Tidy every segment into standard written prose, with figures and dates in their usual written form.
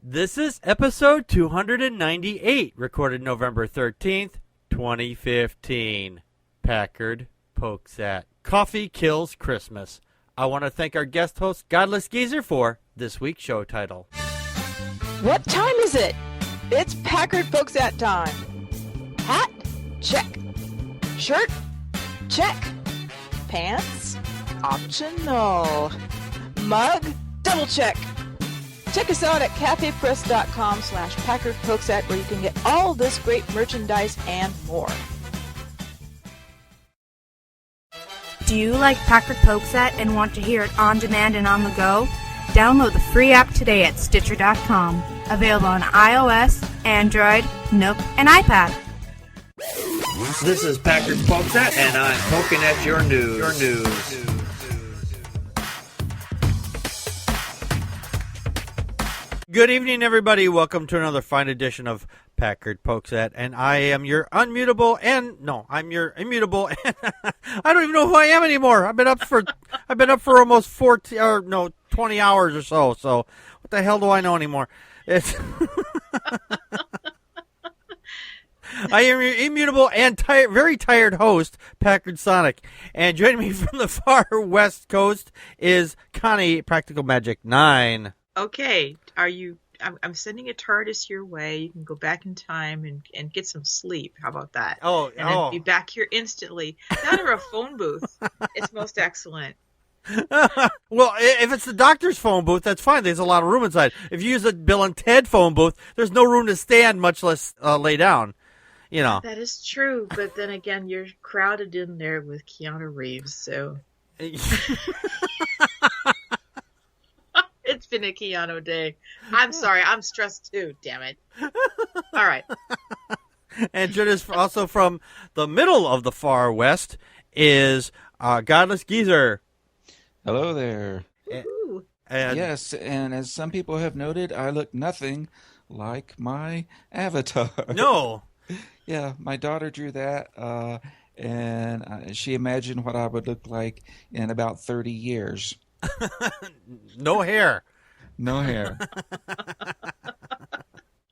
This is episode 298, recorded November 13th, 2015. Packard Pokes At. Coffee Kills Christmas. I want to thank our guest host, Godless Geezer, for this week's show title. What time is it? It's Packard Pokes At time. Hat? Check. Shirt? Check. Pants? Optional. Mug? Double check. Check us out at cafepress.com/PackardPokesAt where you can get all this great merchandise and more. Do you like Packard Pokes At and want to hear it on demand and on the go? Download the free app today at Stitcher.com. Available on iOS, Android, Nook, and iPad. This is Packard Pokes At, and I'm poking at your news. Good evening, everybody. Welcome to another fine edition of Packard Pokes At, and I am your unmutable I'm your immutable. And I don't even know who I am anymore. I've been up for almost 20 hours or so. So what the hell do I know anymore? It's I am your immutable and very tired host, Packard Sonic, and joining me from the far west coast is Connie Practical Magic 9. Okay, I'm sending a TARDIS your way. You can go back in time and get some sleep. How about that? Then be back here instantly. Not over a phone booth. It's most excellent. Well, if it's the doctor's phone booth, that's fine. There's a lot of room inside. If you use a Bill and Ted phone booth, there's no room to stand, much less lay down. You know. That is true, but then again, you're crowded in there with Keanu Reeves, so... It's been a Keanu day. I'm sorry. I'm stressed too. Damn it. All right. And joining us also from the middle of the far west is Godless Geezer. Hello there. And yes, and as some people have noted, I look nothing like my avatar. No. Yeah, my daughter drew that, and she imagined what I would look like in about 30 years. No hair. No hair.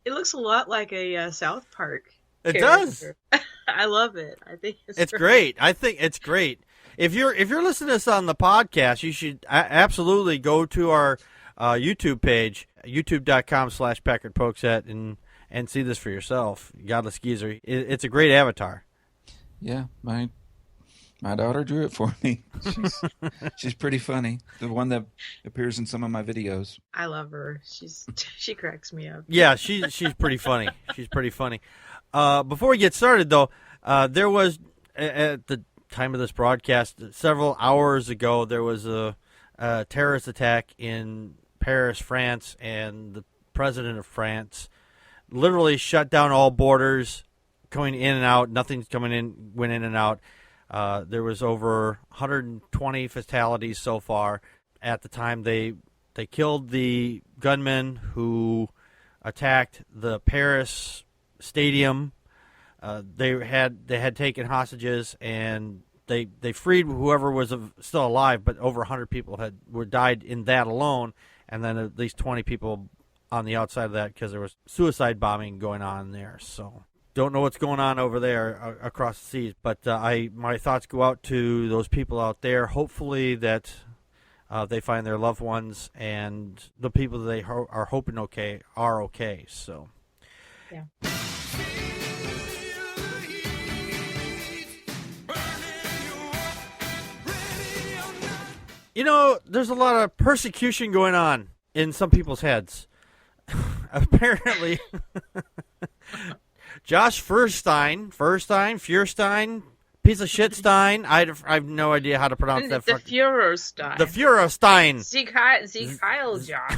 It looks a lot like a South Park It character. does. I love it. I think it's great. I think it's great. If you're listening to this on the podcast, you should absolutely go to our YouTube page, youtube.com/PackardPokesAt, and see this for yourself. Godless Geezer. It's a great avatar. Yeah, my daughter drew it for me. She's pretty funny. The one that appears in some of my videos. I love her. She cracks me up. Yeah, she's pretty funny. She's pretty funny. Before we get started, though, there was at the time of this broadcast, several hours ago, there was a terrorist attack in Paris, France, and the president of France literally shut down all borders, going in and out. Nothing's went in and out. There was over 120 fatalities so far. At the time, they killed the gunman who attacked the Paris stadium. They had taken hostages, and they freed whoever was still alive. But over 100 people died in that alone, and then at least 20 people on the outside of that because there was suicide bombing going on there. So. Don't know what's going on over there across the seas, but my thoughts go out to those people out there. Hopefully that they find their loved ones and the people that they are hoping are okay. So, yeah. You know, there's a lot of persecution going on in some people's heads. Apparently. Josh Furstein, piece of shit Stein. I have no idea how to pronounce that. The Führerstein. The Führerstein. Sieg Heil, Josh.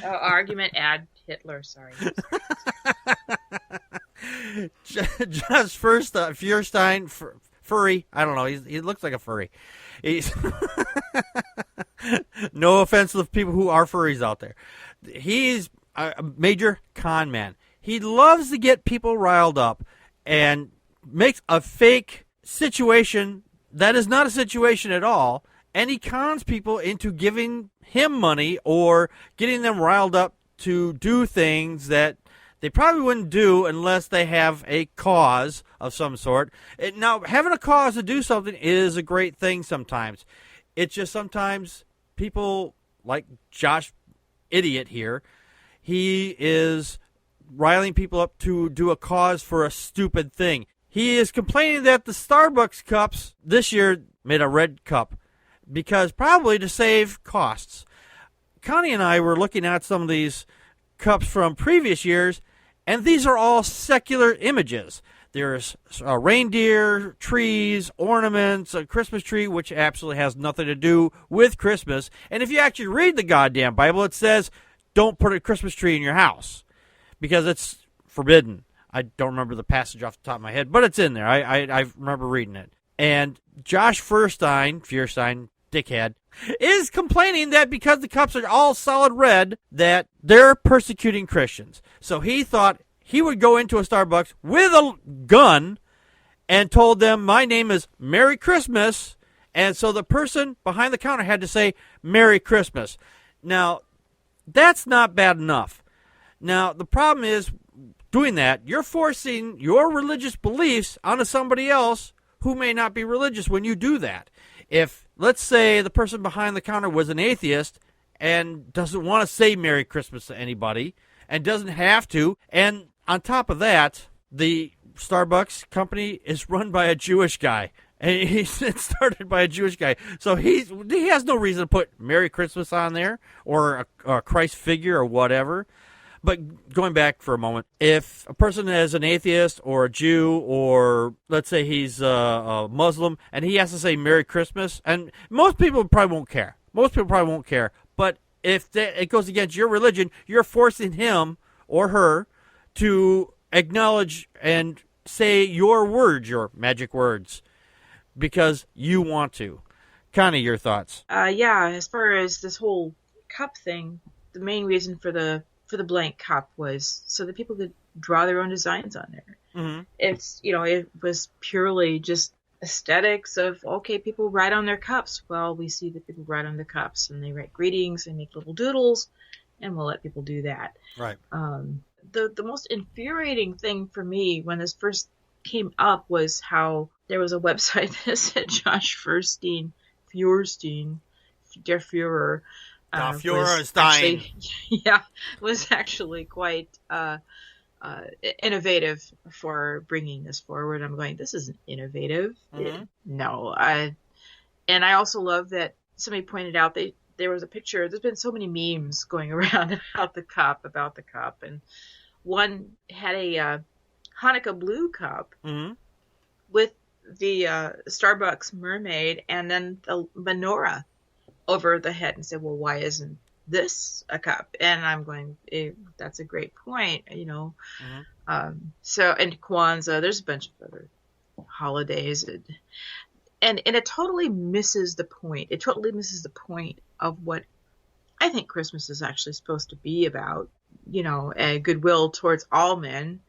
Argument add Hitler, sorry. Josh Furstein, furry. I don't know. He looks like a furry. He's no offense to the people who are furries out there. He's a major con man. He loves to get people riled up and makes a fake situation that is not a situation at all and he cons people into giving him money or getting them riled up to do things that they probably wouldn't do unless they have a cause of some sort. Now, having a cause to do something is a great thing sometimes. It's just sometimes people like Josh Idiot here, he is riling people up to do a cause for a stupid thing. He is complaining that the Starbucks cups this year made a red cup because probably to save costs. Connie and I were looking at some of these cups from previous years, and these are all secular images. There's reindeer, trees, ornaments, a Christmas tree, which absolutely has nothing to do with Christmas. And if you actually read the goddamn Bible, it says don't put a Christmas tree in your house because it's forbidden. I don't remember the passage off the top of my head, but it's in there. I remember reading it. And Josh Feuerstein, dickhead, is complaining that because the cups are all solid red, that they're persecuting Christians. So he thought he would go into a Starbucks with a gun and told them, my name is Merry Christmas. And so the person behind the counter had to say, Merry Christmas. Now, that's not bad enough. Now, the problem is, doing that, you're forcing your religious beliefs onto somebody else who may not be religious when you do that. If, let's say, the person behind the counter was an atheist and doesn't want to say Merry Christmas to anybody and doesn't have to, and on top of that, the Starbucks company is run by a Jewish guy. And it's started by a Jewish guy. So he has no reason to put Merry Christmas on there or a Christ figure or whatever. But going back for a moment, if a person is an atheist or a Jew or let's say he's a Muslim and he has to say Merry Christmas, and most people probably won't care. But if it goes against your religion, you're forcing him or her to acknowledge and say your words, your magic words, because you want to. Connie, your thoughts? Yeah, as far as this whole cup thing, the main reason for the blank cup was so that people could draw their own designs on there. Mm-hmm. It was purely just aesthetics of, okay, people write on their cups. Well, we see that people write on the cups and they write greetings and make little doodles, and we'll let people do that. Right. The most infuriating thing for me when this first came up was how there was a website that said Josh Feuerstein, der Führer, was actually quite innovative for bringing this forward. I'm going, this isn't innovative. Mm-hmm. No. And I also love that somebody pointed out there was a picture. There's been so many memes going around about the cup, and one had a Hanukkah blue cup mm-hmm. with the Starbucks mermaid and then the menorah over the head, and said, well, why isn't this a cup? And I'm going, that's a great point, Mm-hmm. And Kwanzaa, there's a bunch of other holidays, and it totally misses the point. It totally misses the point of what I think Christmas is actually supposed to be about, a goodwill towards all men.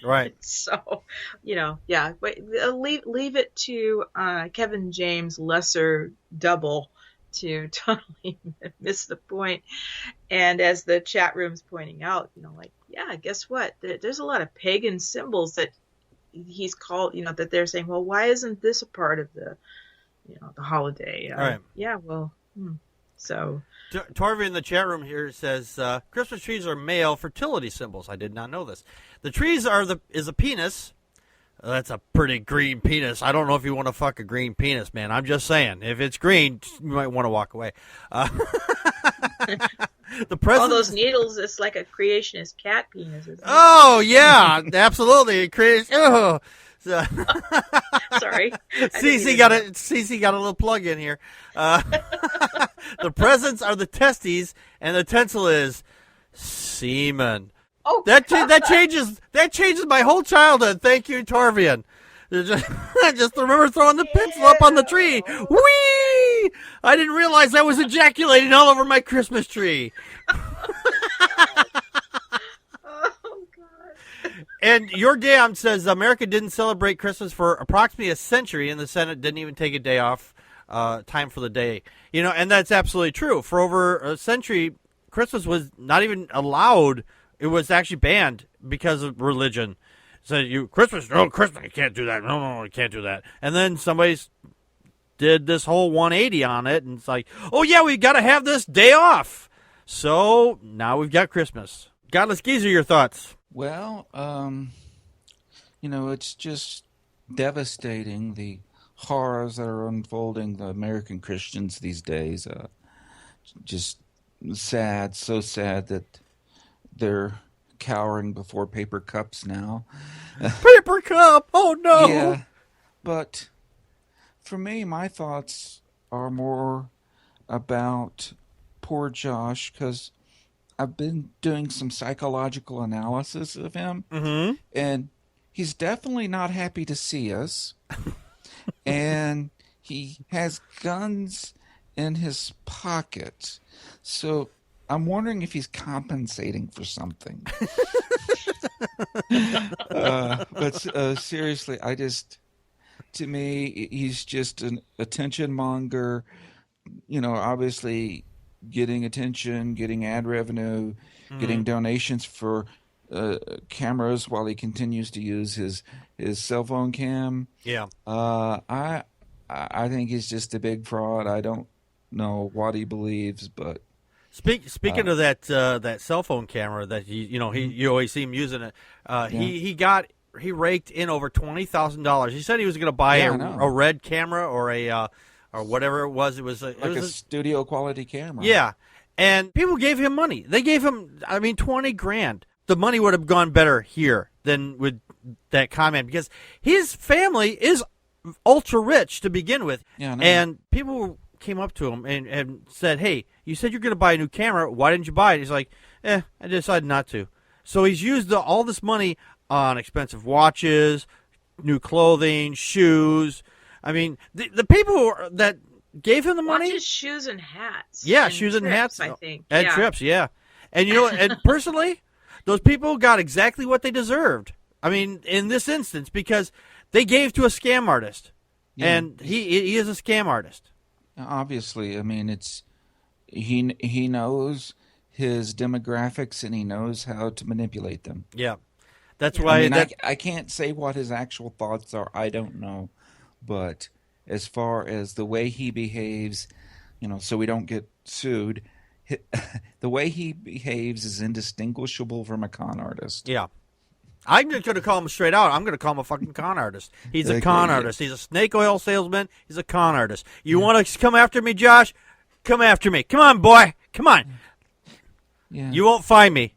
Right. So, leave it to Kevin James' lesser double to totally miss the point. And as the chat room's pointing out, guess what? There's a lot of pagan symbols that he's called, that they're saying, well, why isn't this a part of the holiday? Right. Yeah, well, so. Torvi in the chat room here says, Christmas trees are male fertility symbols. I did not know this. The trees is a penis. That's a pretty green penis. I don't know if you want to fuck a green penis, man. I'm just saying. If it's green, you might want to walk away. The all those needles, it's like a creationist cat penis. Isn't it? Oh, yeah, absolutely. Oh. Sorry. Cece got a little plug in here. The presents are the testes, and the utensil is semen. Oh, that changes my whole childhood. Thank you, Torvian. I just remember throwing the pencil up on the tree. Whee! I didn't realize I was ejaculating all over my Christmas tree. Oh, God. And Your Damn says America didn't celebrate Christmas for approximately a century, and the Senate didn't even take a day off time for the day. And that's absolutely true. For over a century, Christmas was not even allowed. It was actually banned because of religion. So Christmas, you can't do that. No, you can't do that. And then somebody did this whole 180 on it, and it's like, oh yeah, we got to have this day off. So now we've got Christmas. Godless Geezer, your thoughts? Well, it's just devastating, the horrors that are unfolding the American Christians these days. Just sad, so sad that they're cowering before paper cups now. Paper cup! Oh no! Yeah, but for me, my thoughts are more about poor Josh, because I've been doing some psychological analysis of him, and he's definitely not happy to see us. And he has guns in his pocket. So I'm wondering if he's compensating for something. But seriously, to me, he's just an attention monger, obviously getting attention, getting ad revenue, getting donations for cameras while he continues to use his cell phone cam. Yeah. I think he's just a big fraud. I don't know what he believes, but speaking of that cell phone camera that you always see him using it. He raked in over $20,000. He said he was going to buy a red camera or or whatever it was. It was a studio quality camera. Yeah, and people gave him money. They gave him, $20,000. The money would have gone better here than with that comment, because his family is ultra rich to begin with. Yeah, and people came up to him and said, hey, you said you're going to buy a new camera. Why didn't you buy it? He's like, I decided not to. So he's used all this money on expensive watches, new clothing, shoes. I mean, the people that gave him the money. Watches, shoes, and hats. Yeah, and shoes trips, and hats. I think. And trips, yeah. And and personally, those people got exactly what they deserved. I mean, in this instance, because they gave to a scam artist. Yeah. And he is a scam artist. Obviously, I mean, he knows his demographics and he knows how to manipulate them. Yeah, that's why. I can't say what his actual thoughts are. I don't know, but as far as the way he behaves, so we don't get sued, the way he behaves is indistinguishable from a con artist. Yeah. I'm just going to call him straight out. I'm going to call him a fucking con artist. He's a con artist. He's a snake oil salesman. He's a con artist. You want to come after me, Josh? Come after me. Come on, boy. Come on. Yeah. You won't find me.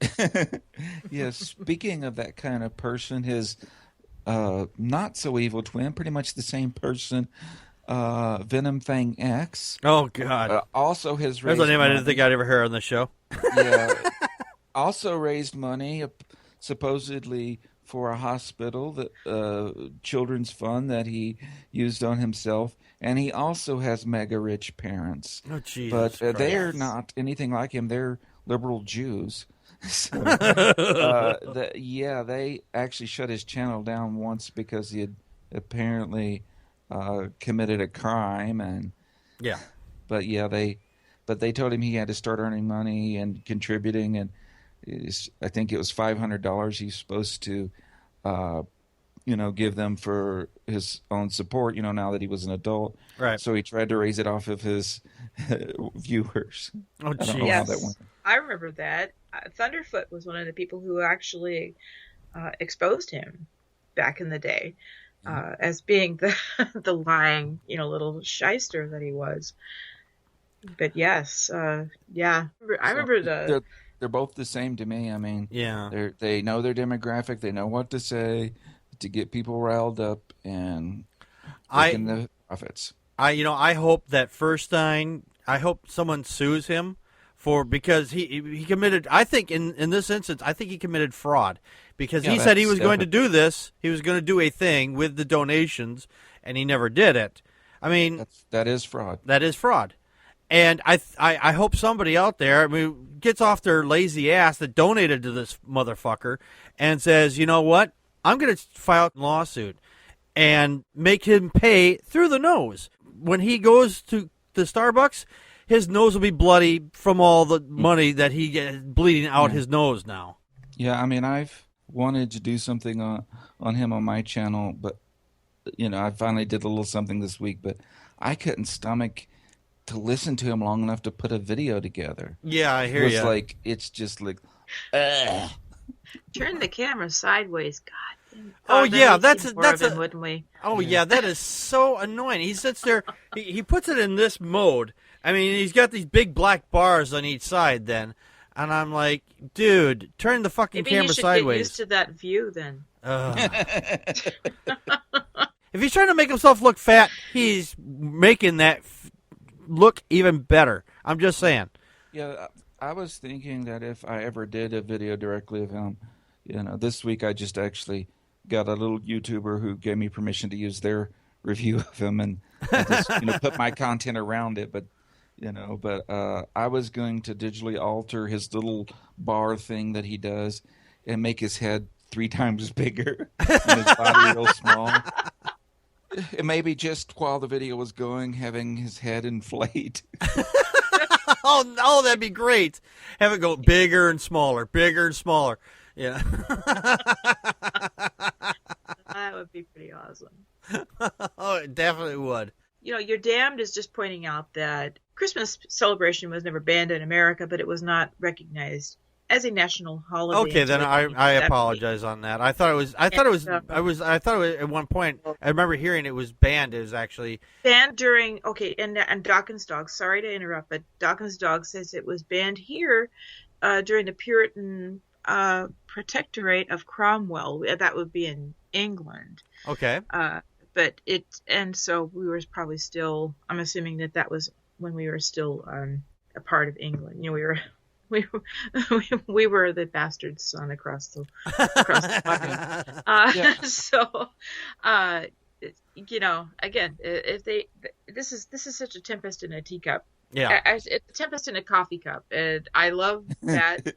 Yeah, speaking of that kind of person, his not-so-evil twin, pretty much the same person, Venom Fang X. Oh, God. Also has raised There's a name money. I didn't think I'd ever hear on the show. Yeah. Also raised money, supposedly for a hospital, the children's fund that he used on himself, and he also has mega rich parents. Oh, Jesus! But they're not anything like him. They're liberal Jews. So, they actually shut his channel down once because he had apparently committed a crime, and but they told him he had to start earning money and contributing, and I think it was $500 he's supposed to, give them for his own support, now that he was an adult. Right. So he tried to raise it off of his viewers. Oh, I don't know yes. how that went. I remember that. Thunderfoot was one of the people who actually exposed him back in the day as being the lying, little shyster that he was. But yes, I remember They're both the same to me. I mean, yeah, they know their demographic. They know what to say to get people riled up and taking the profits. I hope that Furstein. I hope someone sues him because he committed. I think in this instance, I think he committed fraud because he said he was going to do this. He was going to do a thing with the donations, and he never did it. I mean, that is fraud. That is fraud. And I hope somebody out there gets off their lazy ass that donated to this motherfucker and says, you know what, I'm going to file a lawsuit and make him pay through the nose. when he goes to the Starbucks, his nose will be bloody from all the money that he gets bleeding out his nose now. Yeah, I mean, I've wanted to do something on him on my channel, but, I finally did a little something this week, but I couldn't stomach to listen to him long enough to put a video together. Yeah, I hear you. It's just like, ugh. Turn the camera sideways, God. Oh yeah, that's wouldn't we? Oh yeah, that is so annoying. He sits there, he puts it in this mode. I mean, he's got these big black bars on each side then, and I'm like, dude, turn the fucking camera sideways. Get used to that view then. If he's trying to make himself look fat, he's making that look even better. I'm just saying. Yeah, I was thinking that if I ever did a video directly of him, this week I just actually got a little YouTuber who gave me permission to use their review of him, and I just, put my content around it. But I was going to digitally alter his little bar thing that he does and make his head 3 times bigger and his body real small. And maybe just while the video was going, having his head inflate. Oh, no, that'd be great. Have it go bigger and smaller, bigger and smaller. Yeah. That would be pretty awesome. Oh, it definitely would. Your Damned is just pointing out that Christmas celebration was never banned in America, but it was not recognized as a national holiday. Okay, then I apologize on that. I thought it was at one point. I remember hearing it was banned. It was actually banned during and Dawkins Dog. Sorry to interrupt, but Dawkins Dog says it was banned here during the Puritan protectorate of Cromwell. That would be in England. Okay. So we were probably still. I'm assuming that was when we were still a part of England. We were the bastard son across the water. So, again, if this is such a tempest in a teacup. Yeah, it's a tempest in a coffee cup, and I love that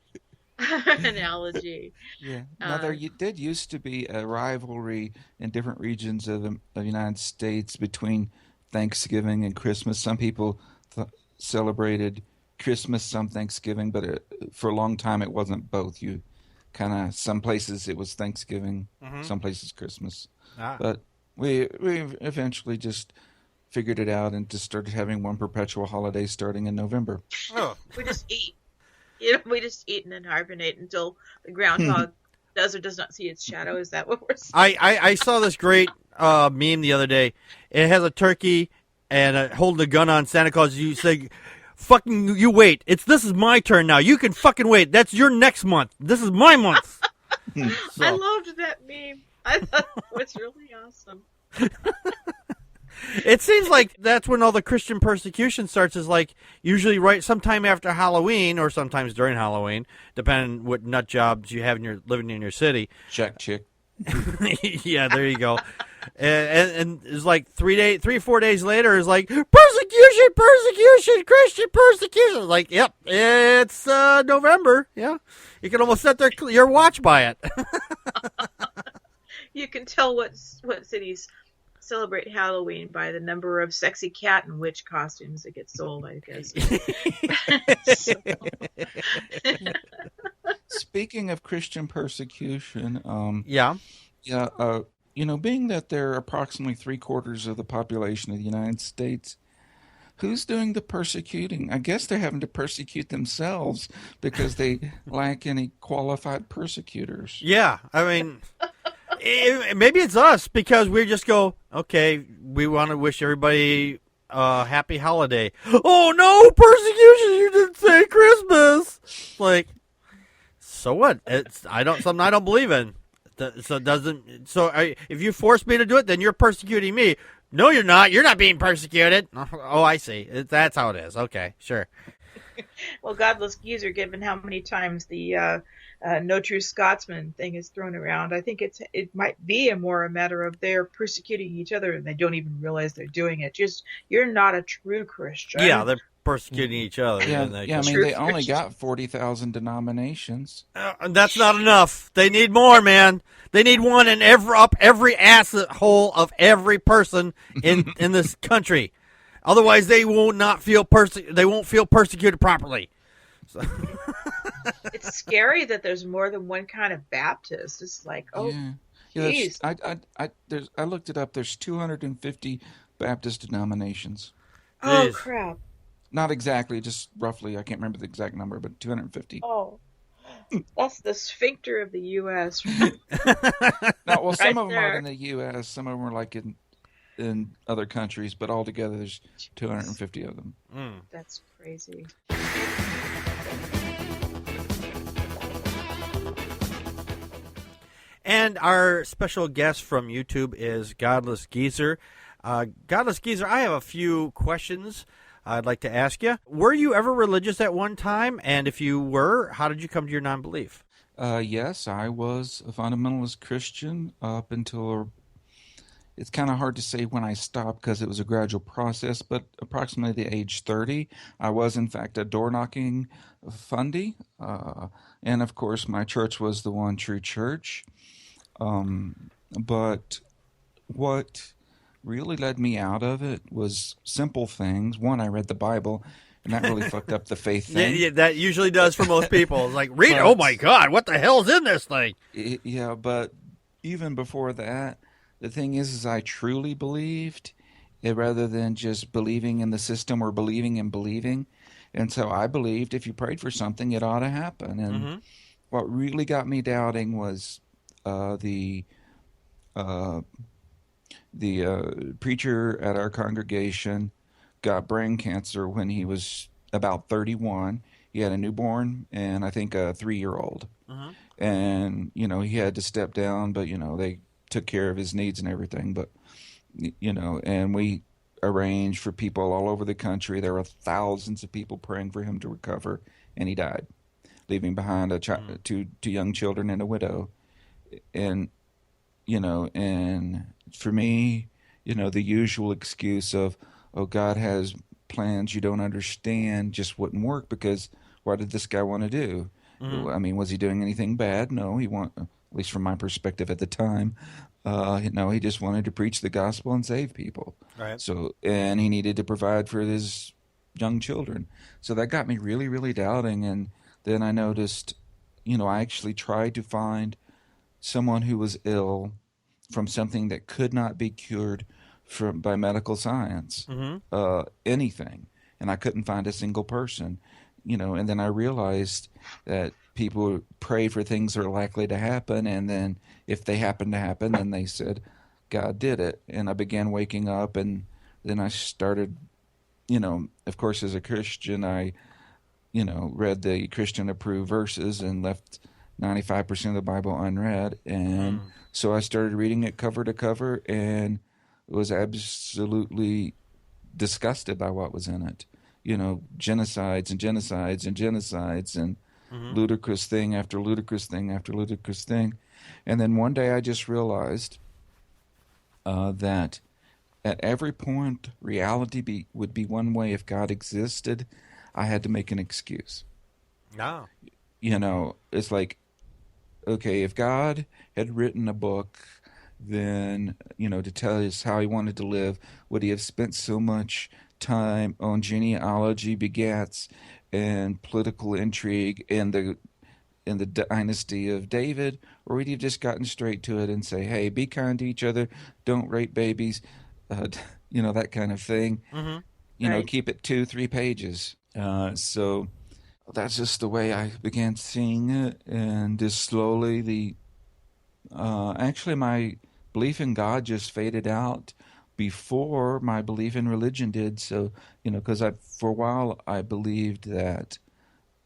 analogy. Yeah. Now there did used to be a rivalry in different regions of the United States between Thanksgiving and Christmas. Some people celebrated Christmas, some Thanksgiving, but for a long time it wasn't both. You kind of, some places it was Thanksgiving, some places Christmas. But we eventually just figured it out and just started having one perpetual holiday starting in November. Oh. We just eat. We just eat and then hibernate until the groundhog does or does not see its shadow. Is that what we're saying? I saw this great meme the other day. It has a turkey and holding a gun on Santa Claus. You say, fucking, you wait. This is my turn now. You can fucking wait. That's your next month. This is my month. So. I loved that meme. I thought it was really awesome. It seems like that's when all the Christian persecution starts, is like usually right sometime after Halloween or sometimes during Halloween, depending what nut jobs you have living in your city. Check, chick. Yeah, there you go. And it's like 3 or 4 days later, it's like persecution, Christian persecution. Like, yep, it's November. Yeah, you can almost set your watch by it. You can tell what cities celebrate Halloween by the number of sexy cat and witch costumes that get sold, I guess. Speaking of Christian persecution, being that there are approximately 3/4 of the population of the United States, who's doing the persecuting? I guess they're having to persecute themselves because they lack any qualified persecutors. Yeah, I mean, maybe it's us because we just go, okay, we want to wish everybody a happy holiday. Oh no, persecution! You didn't say Christmas. Like, so what? It's something I don't believe in. If you force me to do it, then you're persecuting me. No, you're not. You're not being persecuted. Oh, I see. That's how it is. Okay, sure. Well, godless geezer, given how many times the no true Scotsman thing is thrown around, I think it might be a matter of they're persecuting each other and they don't even realize they're doing it. Just, you're not a true Christian. Yeah, they're persecuting each other. Yeah, I mean, they only got 40,000 denominations. That's not enough. They need more, man. They need one up every asshole of every person in this country. Otherwise, they will not feel they won't feel persecuted properly. So. It's scary that there's more than one kind of Baptist. It's like, oh, geez. I looked it up. There's 250 Baptist denominations. Oh, Jeez. crap. Not exactly, just roughly. I can't remember the exact number, but 250. Oh, that's the sphincter of the U.S. No, well, some Right of them there. aren't in the U.S. Some of them are like in other countries, but altogether there's 250 of them. That's crazy. And our special guest from YouTube is Godless Geezer. Godless Geezer, I have a few questions I'd like to ask you. Were you ever religious at one time? And if you were, how did you come to your non-belief? Yes, I was a fundamentalist Christian up until, it's kind of hard to say when I stopped because it was a gradual process, but approximately the age 30, I was in fact a door-knocking fundie. And of course, my church was the one true church. But what really led me out of it was simple things. One, I read the Bible, and that really fucked up the faith thing. Yeah, that usually does for most people. It's like, read it. Oh, my God, what the hell's in this thing? Yeah, but even before that, the thing is I truly believed rather than just believing in the system or believing in believing. And so I believed if you prayed for something, it ought to happen. And what really got me doubting was the preacher at our congregation got brain cancer when he was about 31. He had a newborn and I think a 3-year-old. And, he had to step down, but, they took care of his needs and everything. But, and we arranged for people all over the country. There were thousands of people praying for him to recover, and he died, leaving behind two young children and a widow. And, and for me, the usual excuse of, oh, God has plans you don't understand just wouldn't work because what did this guy want to do? I mean, was he doing anything bad? No, at least from my perspective at the time, no, he just wanted to preach the gospel and save people. Right. So, and he needed to provide for his young children. So that got me really, really doubting. And then I noticed, I actually tried to find someone who was ill from something that could not be cured by medical science, anything. And I couldn't find a single person, and then I realized that people pray for things that are likely to happen. And then if they happen to happen, then they said, God did it. And I began waking up, and then I started, of course, as a Christian, I, read the Christian approved verses and left 95% of the Bible unread. And so I started reading it cover to cover and was absolutely disgusted by what was in it. Genocides and genocides and genocides and ludicrous thing after ludicrous thing after ludicrous thing. And then one day I just realized that at every point reality would be one way. If God existed, I had to make an excuse. No. It's like, okay, if God had written a book, then, to tell us how he wanted to live, would he have spent so much time on genealogy, begats, and political intrigue in the dynasty of David, or would he have just gotten straight to it and say, hey, be kind to each other, don't rape babies, that kind of thing. Right. Keep it 2-3 pages. So that's just the way I began seeing it, and just slowly actually my belief in God just faded out before my belief in religion did. So, because for a while I believed that,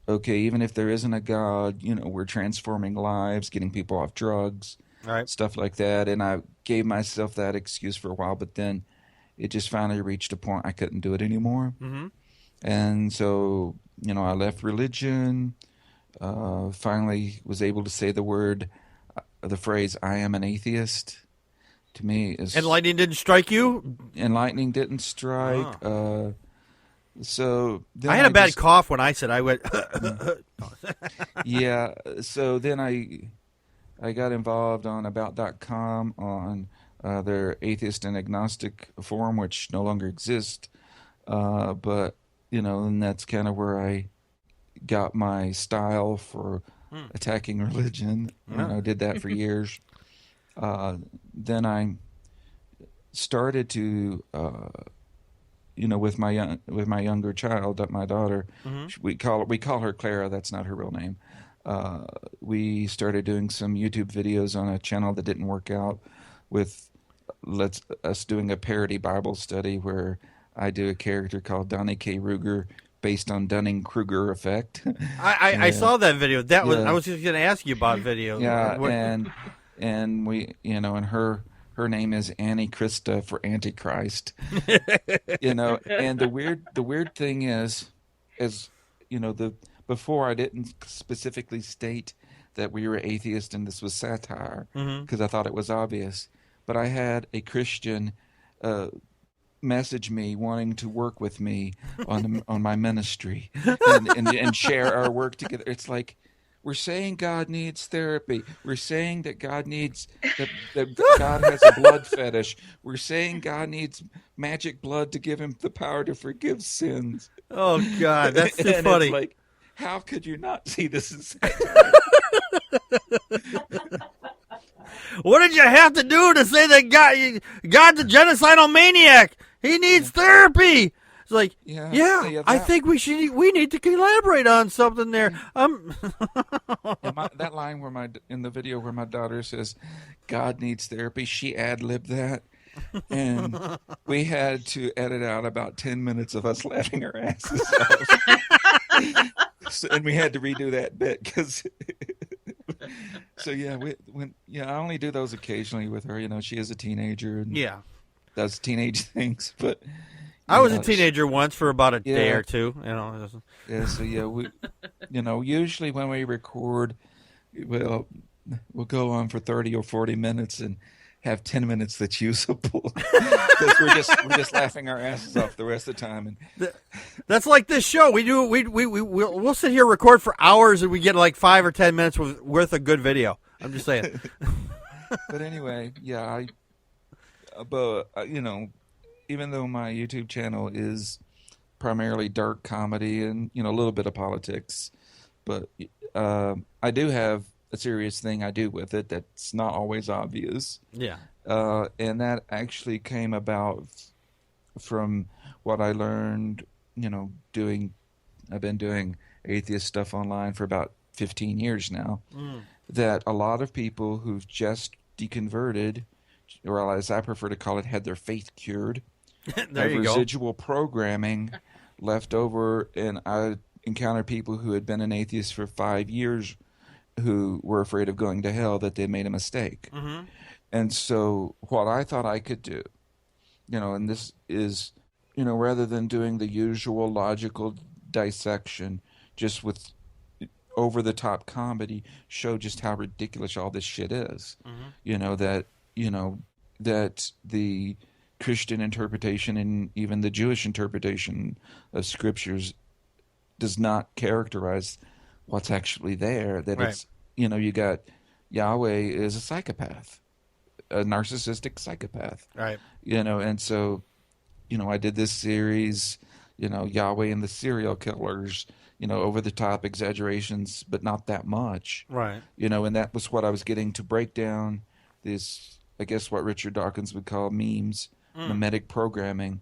okay, even if there isn't a God, we're transforming lives, getting people off drugs, right, stuff like that. And I gave myself that excuse for a while, but then it just finally reached a point I couldn't do it anymore. And so, I left religion, finally was able to say the phrase, I am an atheist. To me, is and lightning didn't strike you. And lightning didn't strike. So then I had a bad cough when I said I went. Yeah. So then I got involved on About.com on their atheist and agnostic forum, which no longer exists. But, and that's kind of where I got my style for attacking religion. I did that for years. Then I started to, with my younger child, my daughter, we call her Clara. That's not her real name. We started doing some YouTube videos on a channel that didn't work out with us doing a parody Bible study where I do a character called Donnie K. Ruger based on Dunning-Kruger effect. I saw that video. I was just going to ask you about video. Yeah, and we, and her name is Annie Krista for Antichrist. And the weird thing is before I didn't specifically state that we were atheist and this was satire because I thought it was obvious. But I had a Christian message me wanting to work with me on my ministry and share our work together. It's like, we're saying God needs therapy. We're saying that God needs that God has a blood fetish. We're saying God needs magic blood to give him the power to forgive sins. Oh God, that's too funny. It's like, how could you not see this as satire? What did you have to do to say that God's a genocidal maniac? He needs therapy. It's like, I think we need to collaborate on something there. That line in the video where my daughter says, "God needs therapy," she ad-libbed that, and we had to edit out about 10 minutes of us laughing our asses off. And we had to redo that bit because. So I only do those occasionally with her. She is a teenager and does teenage things. But I was a teenager once for about a day or two. We, usually when we record, we'll go on for 30 or 40 minutes and have 10 minutes that's usable because we're just laughing our asses off the rest of the time. And that's like this show. We'll sit here record for hours and we get like 5 or 10 minutes worth of good video. I'm just saying. But anyway, even though my YouTube channel is primarily dark comedy and a little bit of politics, but I do have a serious thing I do with it that's not always obvious. Yeah. And that actually came about from what I learned, I've been doing atheist stuff online for about 15 years now, that a lot of people who've just deconverted, or as I prefer to call it, had their faith cured, there you residual programming left over, and I encountered people who had been an atheist for 5 years who were afraid of going to hell, that they made a mistake. And so what I thought I could do, and this is, rather than doing the usual logical dissection just with over-the-top comedy, show just how ridiculous all this shit is. That the Christian interpretation and even the Jewish interpretation of scriptures does not characterize what's actually there, that right. It's, you got Yahweh is a psychopath, a narcissistic psychopath. Right. And so, I did this series, Yahweh and the serial killers, over the top exaggerations, but not that much. Right. And that was what I was getting to break down this, I guess what Richard Dawkins would call memes, mimetic programming.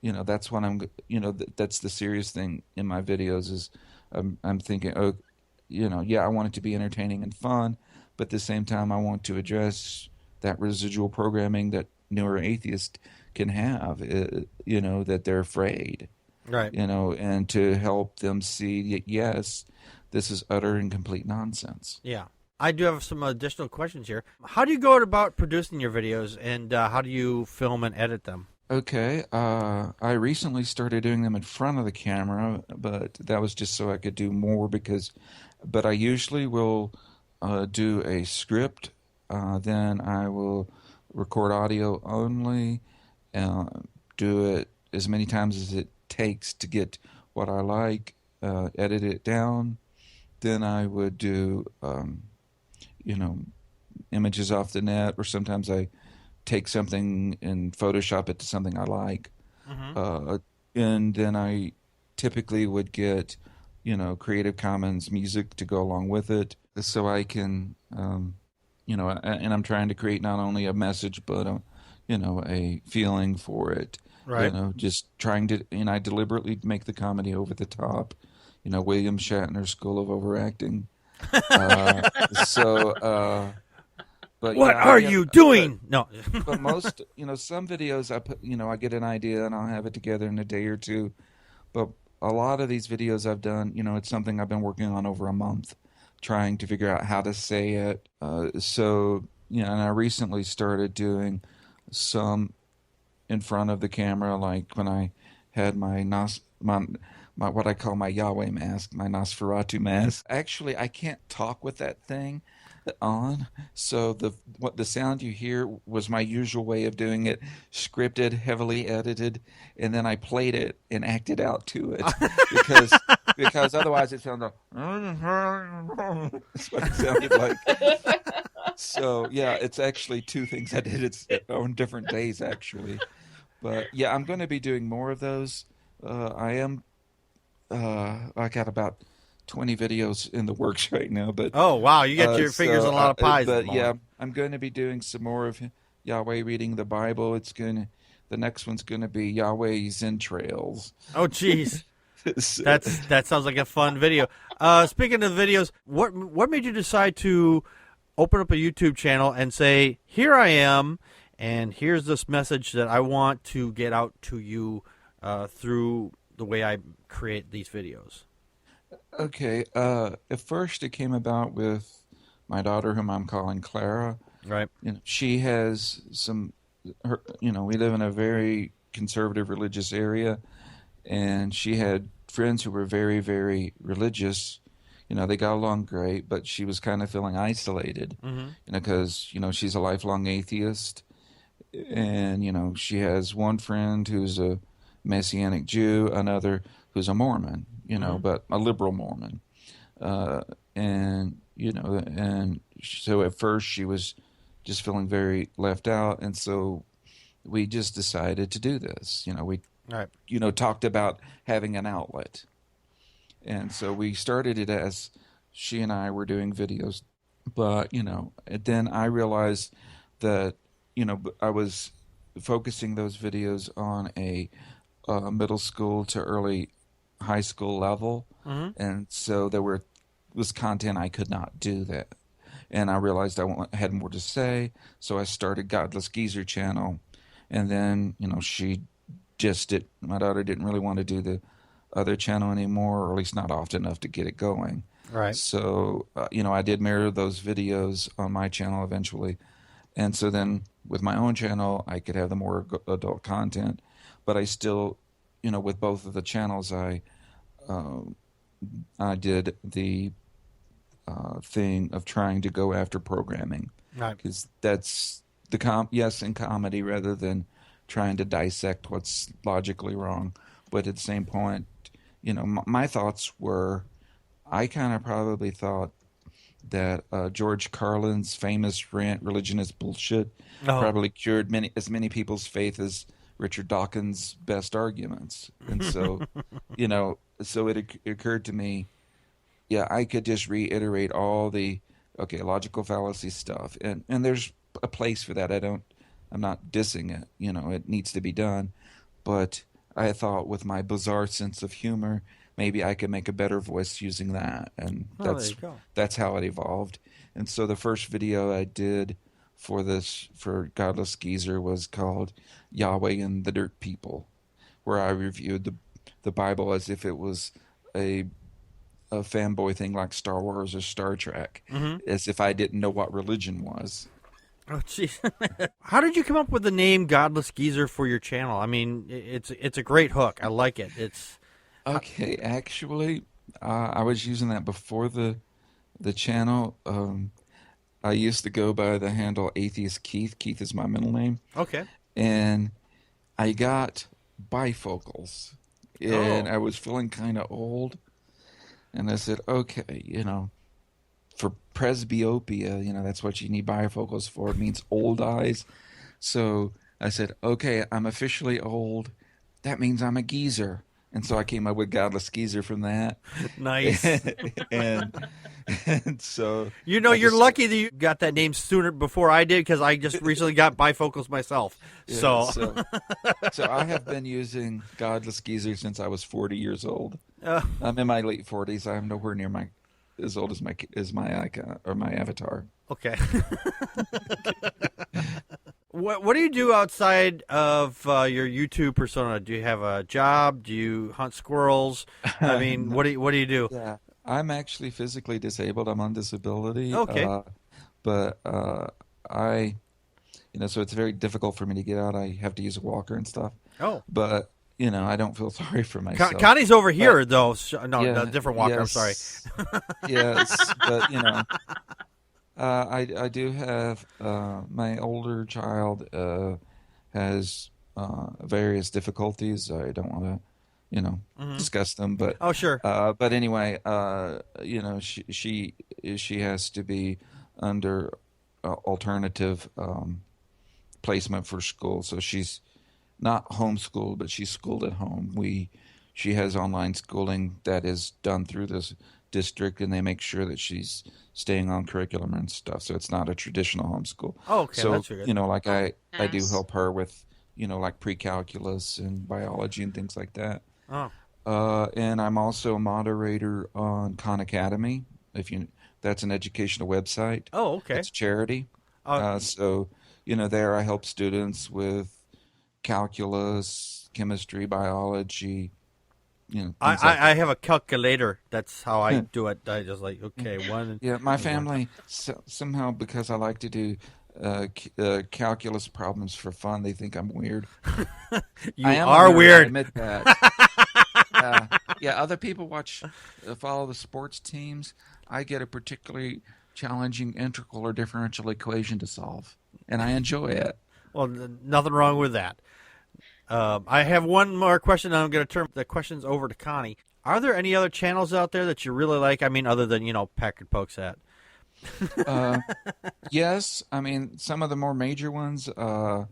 That's what that's the serious thing in my videos is, I'm thinking, I want it to be entertaining and fun, but at the same time, I want to address that residual programming that newer atheists can have, that they're afraid, right? And to help them see that, yes, this is utter and complete nonsense. Yeah. I do have some additional questions here. How do you go about producing your videos, and how do you film and edit them? Okay, I recently started doing them in front of the camera, but that was just so I could do more but I usually will do a script, then I will record audio only, do it as many times as it takes to get what I like, edit it down, then I would do, images off the net, or sometimes I take something and Photoshop it to something I like. and then I typically would get, Creative Commons music to go along with it, so I can, and I'm trying to create not only a message but a feeling for it. Right. Just trying to, I deliberately make the comedy over the top. William Shatner's School of Overacting. But what are you doing? No. But most, some videos I put, I get an idea and I'll have it together in a day or two. But a lot of these videos I've done, it's something I've been working on over a month, trying to figure out how to say it. And I recently started doing some in front of the camera, like when I had my what I call my Yahweh mask, my Nosferatu mask. Actually, I can't talk with that thing on, so the sound you hear was my usual way of doing it, scripted, heavily edited, and then I played it and acted out to it because otherwise it sounded like that's what it sounded like. So yeah, it's actually two things I did on different days actually. But yeah, I'm going to be doing more of those. I got about 20 videos in the works right now. But oh wow, you got your fingers on a lot of pies. But yeah, I'm going to be doing some more of Yahweh reading the Bible. The next one's going to be Yahweh's entrails. Oh geez, that sounds like a fun video. Speaking of videos, what made you decide to open up a YouTube channel and say, here I am, and here's this message that I want to get out to you through the way I create these videos? Okay. At first, it came about with my daughter, whom I'm calling Clara. Right. She has we live in a very conservative religious area, and she had friends who were very, very religious. They got along great, but she was kind of feeling isolated, because, she's a lifelong atheist. And, she has one friend who's a Messianic Jew, another who's a Mormon, but a liberal Mormon. And so at first she was just feeling very left out. And so we just decided to do this. We, talked about having an outlet. And so we started it as she and I were doing videos. But, then I realized that, I was focusing those videos on a middle school to early high school level. And so there was content I could not do that. And I realized I had more to say. So I started Godless Geezer channel. And then, my daughter didn't really want to do the other channel anymore, or at least not often enough to get it going. Right. So, I did mirror those videos on my channel eventually. And so then with my own channel, I could have the more adult content. But I still, with both of the channels, I did the thing of trying to go after programming. Right. Because that's in comedy rather than trying to dissect what's logically wrong. But at the same point, my thoughts were, I kind of probably thought that George Carlin's famous rant, "Religion is Bullshit," probably cured as many people's faith as Richard Dawkins' best arguments. And so, so it occurred to me, I could just reiterate all the, logical fallacy stuff. And there's a place for that. I'm not dissing it. It needs to be done. But I thought with my bizarre sense of humor, maybe I could make a better voice using that. And that's how it evolved. And so the first video I did for Godless Geezer was called Yahweh and the Dirt People, where I reviewed the Bible as if it was a fanboy thing like Star Wars or Star Trek, as if I didn't know what religion was. Oh, jeez. How did you come up with the name Godless Geezer for your channel? I mean, it's a great hook. I like it. Okay, actually, I was using that before the channel. I used to go by the handle Atheist Keith. Keith is my middle name. Okay. And I got bifocals, and I was feeling kind of old. And I said, okay, for presbyopia, that's what you need bifocals for. It means old eyes. So I said, okay, I'm officially old. that means I'm a geezer. And so I came up with Godless Geezer from that. Nice. and so you're lucky that you got that name sooner before I did, because I just recently got bifocals myself. So I have been using Godless Geezer since I was 40 years old. I'm in my late 40s. I'm nowhere near as old as my icon or my avatar. Okay. What do you do outside of your YouTube persona? Do you have a job? Do you hunt squirrels? I mean, what do you do? Yeah, I'm actually physically disabled. I'm on disability. Okay. But I, so it's very difficult for me to get out. I have to use a walker and stuff. Oh. But I don't feel sorry for myself. Connie's over here, though. No, a different walker. Yes, I'm sorry. Yes, but I do have my older child has various difficulties. I don't want to, discuss them, but oh sure. But anyway, she has to be under alternative placement for school, so she's not homeschooled, but she's schooled at home. She has online schooling that is done through this district, and they make sure that she's staying on curriculum and stuff. So it's not a traditional homeschool. Oh, okay. So, that's good. like I do Nice. help her with, like pre-calculus and biology and things like that. Oh. And I'm also a moderator on Khan Academy. That's an educational website. Oh, okay. It's a charity. So, there I help students with calculus, chemistry, biology. I have a calculator. That's how I do it. I just one. Yeah, my family somehow, because I like to do calculus problems for fun, they think I'm weird. You are weird. I admit that. Other people follow the sports teams. I get a particularly challenging integral or differential equation to solve, and I enjoy it. Well, nothing wrong with that. I have one more question, and I'm going to turn the questions over to Connie. Are there any other channels out there that you really like? I mean, other than, Packard Pokes At. Yes. I mean, some of the more major ones, I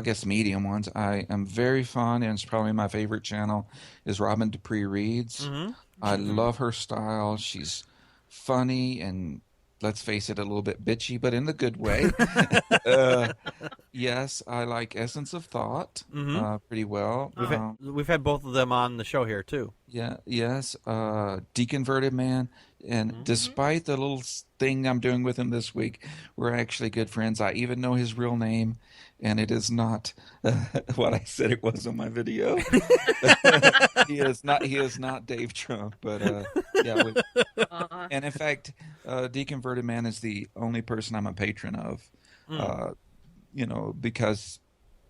guess medium ones, I am very fond, and it's probably my favorite channel, is Robin Dupree Reads. Mm-hmm. I love her style. She's funny and, let's face it, a little bit bitchy, but in the good way. Yes, I like Essence of Thought pretty well. We've had both of them on the show here, too. Yeah, yes. Deconverted Man. And despite the little thing I'm doing with him this week, we're actually good friends. I even know his real name, and it is not what I said it was on my video. He is not Dave Trump, but yeah. And in fact, Deconverted Man is the only person I'm a patron of. Because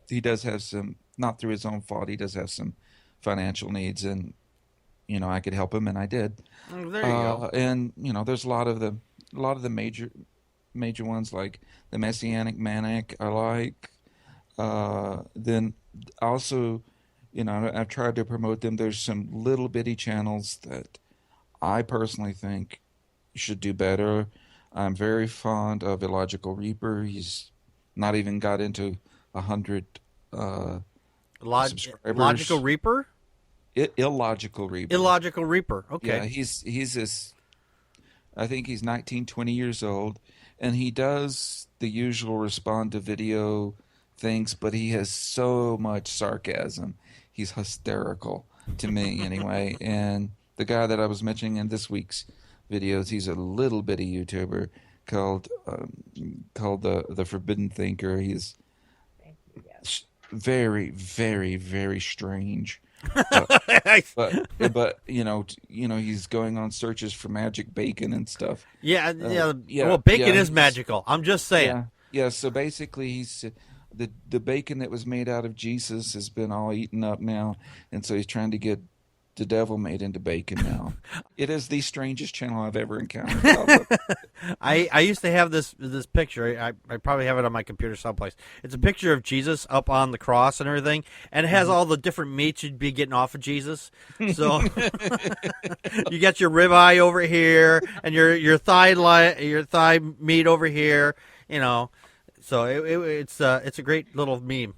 he does have some, not through his own fault, he does have some financial needs, and I could help him, and I did. There you go. And there's a lot of the major ones, like the Messianic Manic I like. Then also, I've tried to promote them. There's some little bitty channels that I personally think should do better. I'm very fond of Illogical Reaper. He's not even got into 100 subscribers. Logical Reaper? Illogical Reaper. Illogical Reaper. Okay. Yeah, he's this. I think he's 19, 20 years old, and he does the usual respond to video things, but he has so much sarcasm. He's hysterical to me, anyway. And the guy that I was mentioning in this week's videos, he's a little bitty YouTuber called the Forbidden Thinker. He's very, very, very strange. But he's going on searches for magic bacon and stuff. Yeah. Well, bacon is magical. I'm just saying. Yeah. So basically, he's the bacon that was made out of Jesus has been all eaten up now, and so he's trying to get the devil made into bacon now. It is the strangest channel I've ever encountered. I used to have this picture. I probably have it on my computer someplace. It's a picture of Jesus up on the cross and everything, and it has all the different meats you'd be getting off of Jesus. So you got your ribeye over here and your thigh meat over here. So it's a great little meme.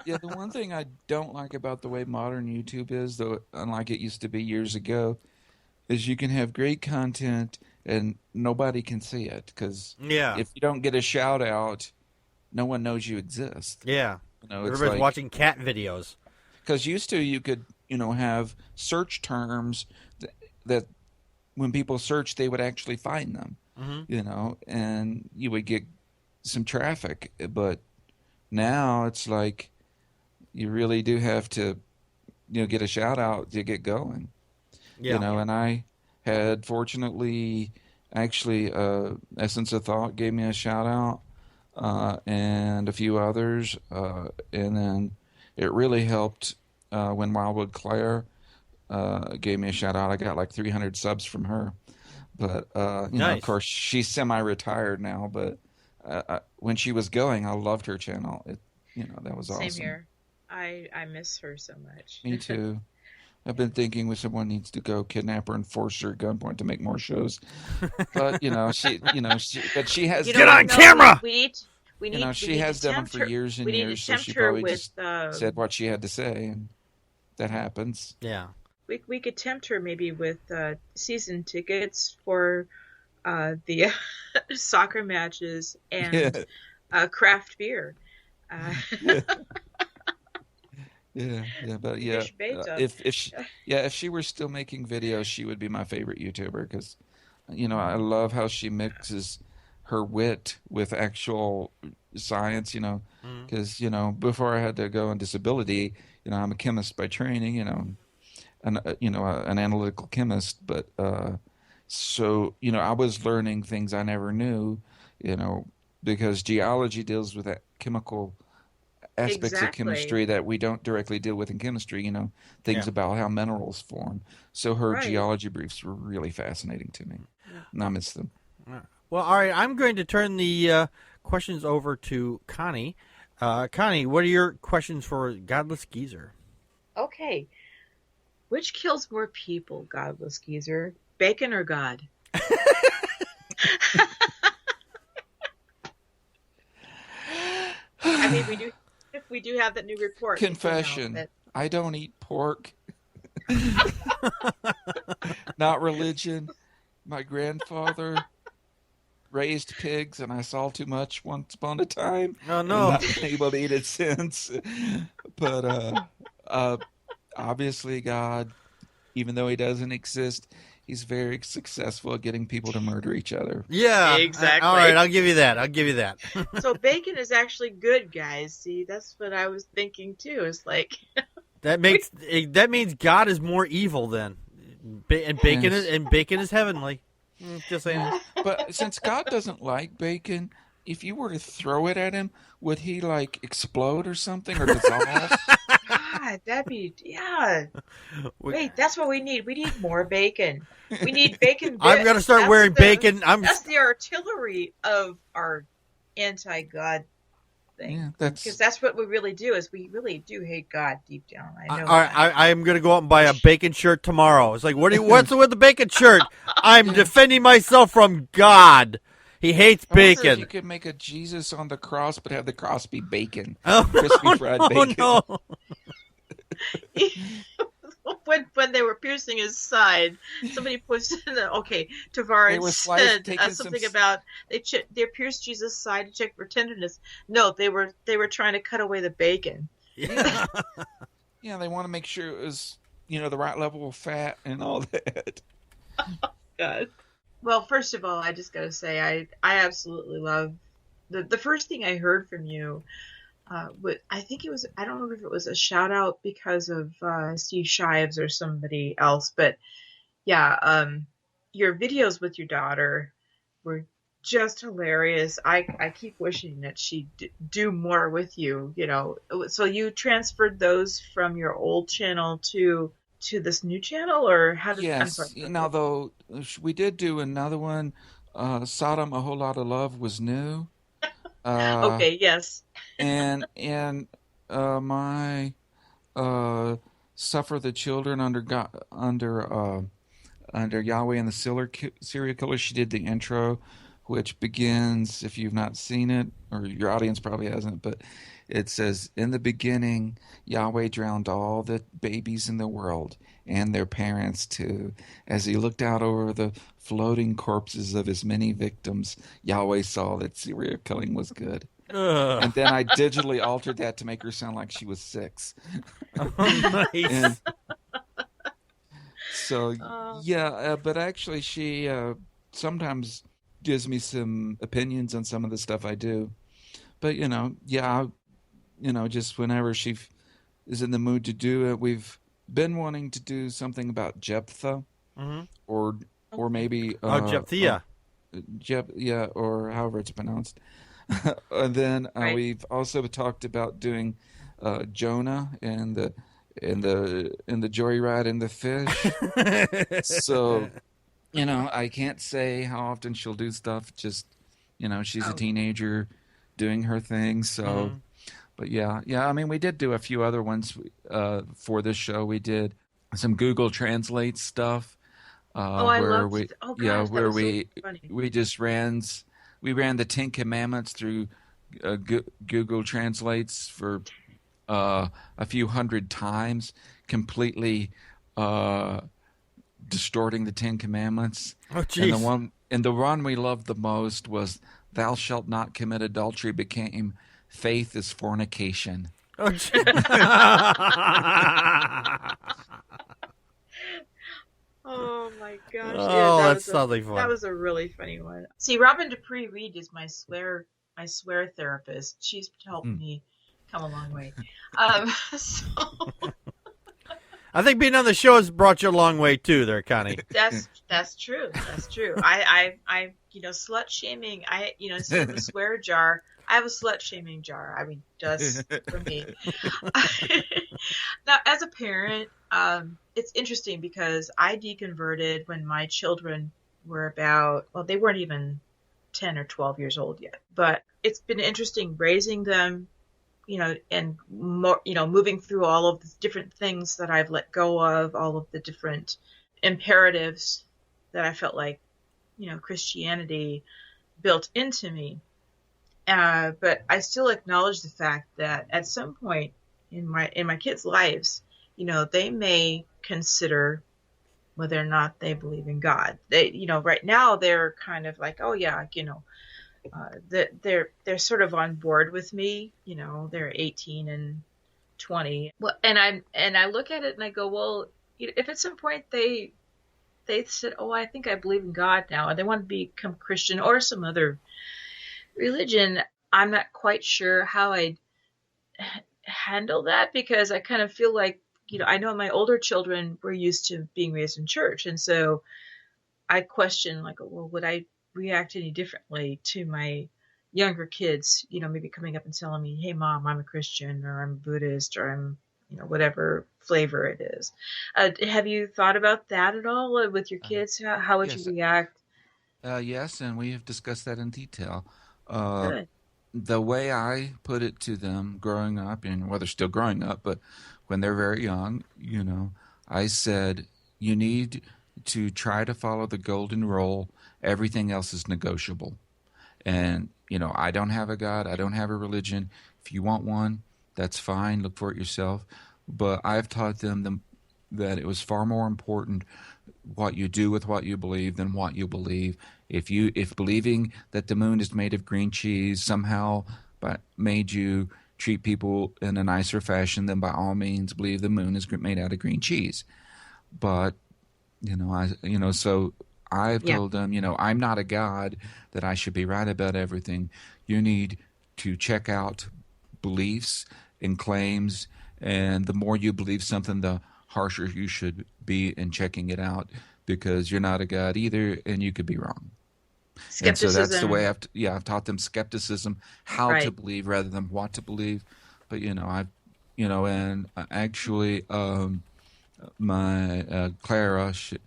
Yeah, the one thing I don't like about the way modern YouTube is, though, unlike it used to be years ago, is you can have great content and nobody can see it because if you don't get a shout out, no one knows you exist. Yeah, it's everybody's watching cat videos. Because used to you could have search terms that when people search they would actually find them. And you would get some traffic, but now it's like you really do have to get a shout out to get going. And I had fortunately actually Essence of Thought gave me a shout out, and a few others, and then it really helped when Wildwood Claire gave me a shout out. I got like 300 subs from her. But, nice. Of course, she's semi-retired now, but when she was going, I loved her channel. That was awesome. Same here. I miss her so much. Me too. I've been thinking someone needs to go kidnap her and force her at gunpoint to make more shows. But, but she has... Get on camera! She has done them for years and years, so she probably just said what she had to say, and that happens. Yeah. We could tempt her maybe with season tickets for the soccer matches and craft beer. If she were still making videos, she would be my favorite YouTuber because, I love how she mixes her wit with actual science. Because before I had to go on disability, I'm a chemist by training. An analytical chemist, but so I was learning things I never knew, because geology deals with that chemical aspects of chemistry that we don't directly deal with in chemistry, things about how minerals form. So her geology briefs were really fascinating to me, and I miss them. Well, all right, I'm going to turn the questions over to Connie. Connie, what are your questions for Godless Geezer? Okay. Which kills more people, Godless Geezer? Bacon or God? I mean, we do have that new report. Confession. I don't eat pork. Not religion. My grandfather raised pigs, and I saw too much once upon a time. Oh, no. Not been able to eat it since. But obviously God, even though he doesn't exist, he's very successful at getting people to murder each other. Yeah, exactly. All right, I'll give you that. So bacon is actually good, guys. See, that's what I was thinking too. It's like that means God is more evil then, and bacon is heavenly. Just saying. But since God doesn't like bacon, if you were to throw it at him, would he like explode or something or dissolve? God, that'd be Wait, that's what we need. We need more bacon. We need bacon. I'm gonna start wearing bacon. That's the artillery of our anti-God thing. Yeah, because that's what we really do. Is we really do hate God deep down. I know. I'm gonna go out and buy a bacon shirt tomorrow. It's like, what's with the bacon shirt? I'm defending myself from God. He hates bacon. If you could make a Jesus on the cross, but have the cross be bacon. Crispy fried bacon. No. when they were piercing his side, somebody pushed in Tavares said something about they pierced Jesus' side to check for tenderness. No, they were trying to cut away the bacon. Yeah, they want to make sure it was the right level of fat and all that. Oh, God. Well, first of all, I just got to say I absolutely love the first thing I heard from you. I think it was, I don't know if it was a shout out because of Steve Shives or somebody else, but yeah, your videos with your daughter were just hilarious. I keep wishing that she'd do more with you, So you transferred those from your old channel to this new channel, or how did? Yes, though we did do another one. Sodom, A Whole Lot of Love was new. Okay, yes. and my Suffer the Children under Yahweh and the Serial Killer. She did the intro which begins, if you've not seen it, or your audience probably hasn't, but it says, "In the beginning, Yahweh drowned all the babies in the world and their parents too. As he looked out over the floating corpses of his many victims, Yahweh saw that serial killing was good." And then I digitally altered that to make her sound like she was 6. Oh, nice. And so, but actually she sometimes gives me some opinions on some of the stuff I do. But, just whenever she is in the mood to do it, we've been wanting to do something about Jephthah, or maybe Jephthah, or however it's pronounced. And then we've also talked about doing Jonah and the joyride and the fish. So, I can't say how often she'll do stuff. Just, she's a teenager doing her thing. So, but yeah. I mean, we did do a few other ones for this show. We did some Google Translate stuff. Where we just ran the 10 Commandments through Google Translates for a few hundred times, completely distorting the 10 Commandments. Oh, jeez. And the one we loved the most was "Thou shalt not commit adultery" became "Faith is fornication." Oh, oh my gosh! Oh, that's something fun. That was a really funny one. See, Robin Dupree Reed is my swear therapist. She's helped me come a long way. So I think being on the show has brought you a long way too, there, Connie. That's true. That's true. I slut shaming. Instead of a swear jar, I have a slut shaming jar. I mean, just for me. Now, as a parent, it's interesting because I deconverted when my children were they weren't even 10 or 12 years old yet. But it's been interesting raising them, and more, moving through all of the different things that I've let go of, all of the different imperatives that I felt like, Christianity built into me. But I still acknowledge the fact that at some point in my kids' lives, they may consider whether or not they believe in God. They, right now they're kind of like, oh yeah, they're sort of on board with me. They're 18 and 20. Well, and I look at it and I go, well, if at some point they said, oh, I think I believe in God now, and they want to become Christian or some other religion, I'm not quite sure how I'd handle that, because I kind of feel like, I know my older children were used to being raised in church, and so I question, like, well, would I react any differently to my younger kids, maybe coming up and telling me, hey mom, I'm a Christian, or I'm a Buddhist, or I'm, whatever flavor it is. Have you thought about that at all with your kids? How would you react? Yes, and we have discussed that in detail. Good. The way I put it to them growing up, and they're still growing up, but when they're very young, I said, you need to try to follow the golden rule. Everything else is negotiable. And, I don't have a God. I don't have a religion. If you want one, that's fine. Look for it yourself. But I've taught them that it was far more important what you do with what you believe than what you believe. If believing that the moon is made of green cheese somehow made you treat people in a nicer fashion, then by all means believe the moon is made out of green cheese. But so I've told them, I'm not a God that I should be right about everything. You need to check out beliefs and claims, and the more you believe something, the harsher you should be in checking it out, because you're not a God either, and you could be wrong. And so that's the way I've taught them skepticism, how to believe rather than what to believe. But actually, my Clara, she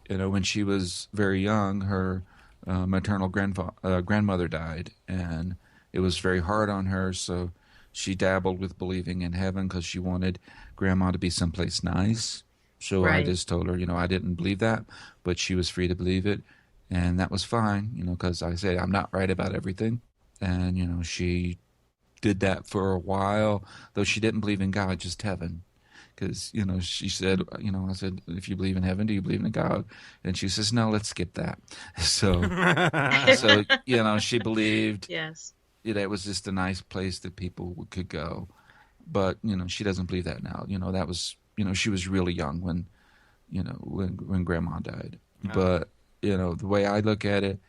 when she was very young, her maternal grandmother died, and it was very hard on her. So she dabbled with believing in heaven because she wanted grandma to be someplace nice. So I just told her, I didn't believe that, but she was free to believe it. And that was fine, because I say I'm not right about everything. And, she did that for a while, though she didn't believe in God, just heaven. Because, she said, I said, if you believe in heaven, do you believe in God? And she says, no, let's skip that. So, she believed Yes. it was just a nice place that people could go. But, she doesn't believe that now. That was, she was really young when Grandma died. Oh. But, the way I look at it,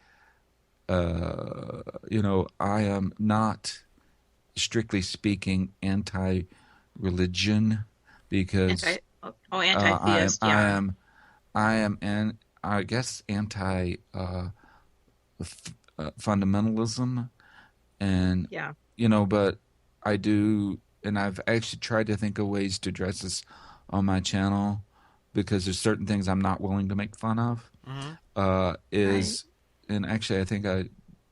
I am not, strictly speaking, anti-religion because anti-theist. I am, and I guess anti fundamentalism, and but I do, and I've actually tried to think of ways to address this on my channel because there's certain things I'm not willing to make fun of. Right. And actually, I think I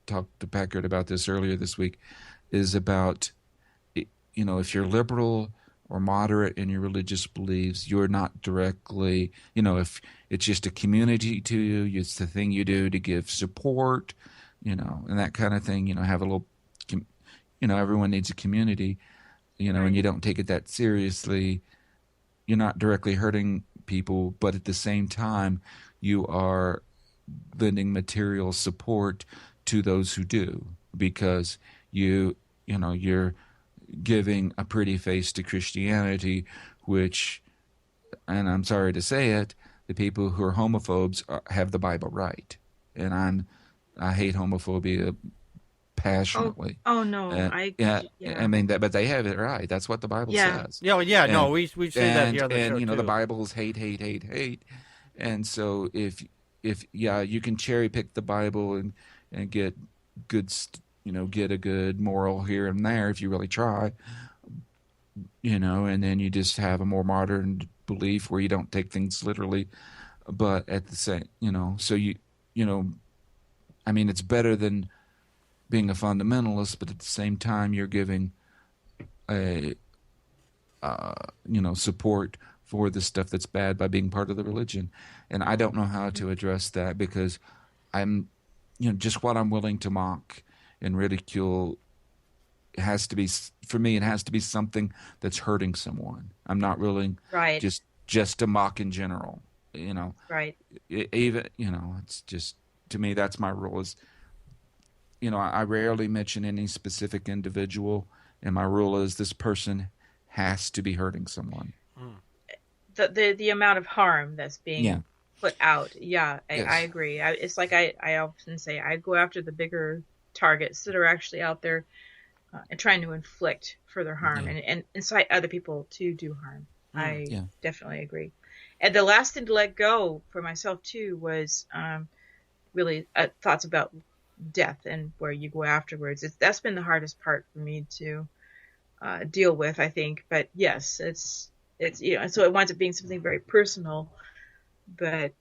talked to Packard about this earlier this week, is about, if you're liberal or moderate in your religious beliefs, you're not directly, if it's just a community to you, it's the thing you do to give support, and that kind of thing, have a little, everyone needs a community, right. And you don't take it that seriously, you're not directly hurting people, but at the same time, you are lending material support to those who do, because you're giving a pretty face to Christianity, which, and I'm sorry to say it, the people who are homophobes have the Bible right, and I hate homophobia passionately. Oh no, I mean that, but they have it right. That's what the Bible says. No, we say that here on the show too. The Bible is hate, and so if you can cherry pick the Bible and get good, get a good moral here and there if you really try, and then you just have a more modern belief where you don't take things literally, but at the same, so I mean, it's better than being a fundamentalist, but at the same time, you're giving a, support for the stuff that's bad by being part of the religion. And I don't know how to address that because I'm, just what I'm willing to mock and ridicule has to be, for me, it has to be something that's hurting someone. I'm not willing just to mock in general, Right. Even, it's just, to me, that's my rule is, I rarely mention any specific individual, and my rule is this person has to be hurting someone. The amount of harm that's being put out. Yeah, I agree. It's like I often say, I go after the bigger targets that are actually out there and trying to inflict further harm and incite other people to do harm. I definitely agree. And the last thing to let go for myself too was really thoughts about death and where you go afterwards. That's been the hardest part for me to deal with, I think. But yes, it's so it winds up being something very personal. But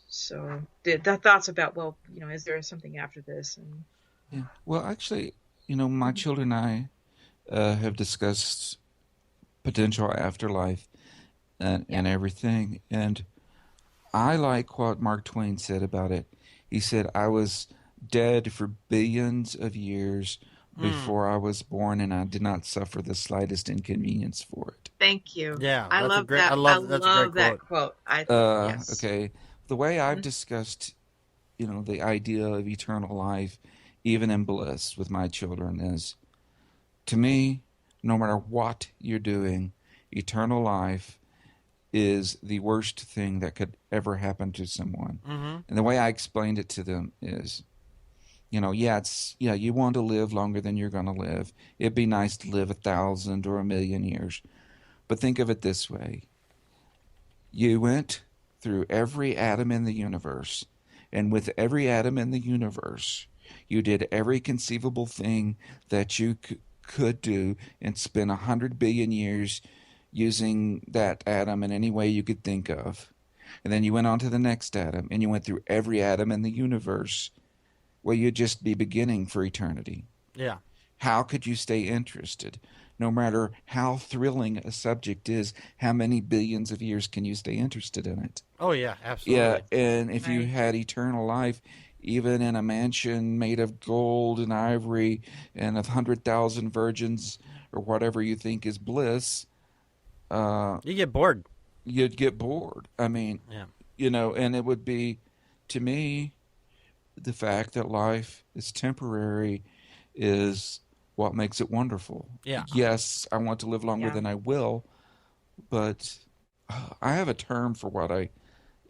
so the thoughts about, well, is there something after this? And well, actually, my children and I have discussed potential afterlife and everything, and I like what Mark Twain said about it. He said, I was dead for billions of years before I was born, and I did not suffer the slightest inconvenience for it. Thank you. Yeah, I love that. I love that quote. Yes. Okay. The way I've discussed, the idea of eternal life, even in bliss with my children is, to me, no matter what you're doing, eternal life is the worst thing that could ever happen to someone. Mm-hmm. And the way I explained it to them is, you want to live longer than you're going to live. It'd be nice to live 1,000 or 1,000,000 years. But think of it this way. You went through every atom in the universe, and with every atom in the universe, you did every conceivable thing that you could do and spent 100 billion years using that atom in any way you could think of. And then you went on to the next atom, and you went through every atom in the universe. Well, you'd just be beginning for eternity. Yeah. how could you stay interested? No matter how thrilling a subject is, how many billions of years can you stay interested in it? Oh, yeah, absolutely. Yeah, and if you had eternal life, even in a mansion made of gold and ivory and 100,000 virgins or whatever you think is bliss, you get bored. You'd get bored. I mean, and it would be, to me, the fact that life is temporary is what makes it wonderful. Yeah. Yes, I want to live longer than I will, but I have a term for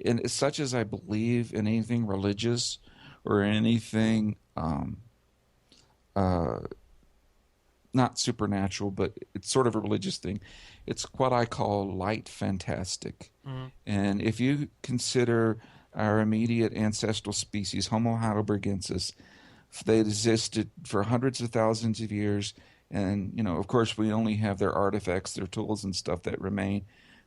and as such as I believe in anything religious or anything not supernatural, but it's sort of a religious thing. It's what I call light fantastic. Mm-hmm. And if you consider our immediate ancestral species, Homo heidelbergensis, they existed for hundreds of thousands of years. And, of course, we only have their artifacts, their tools and stuff that remain.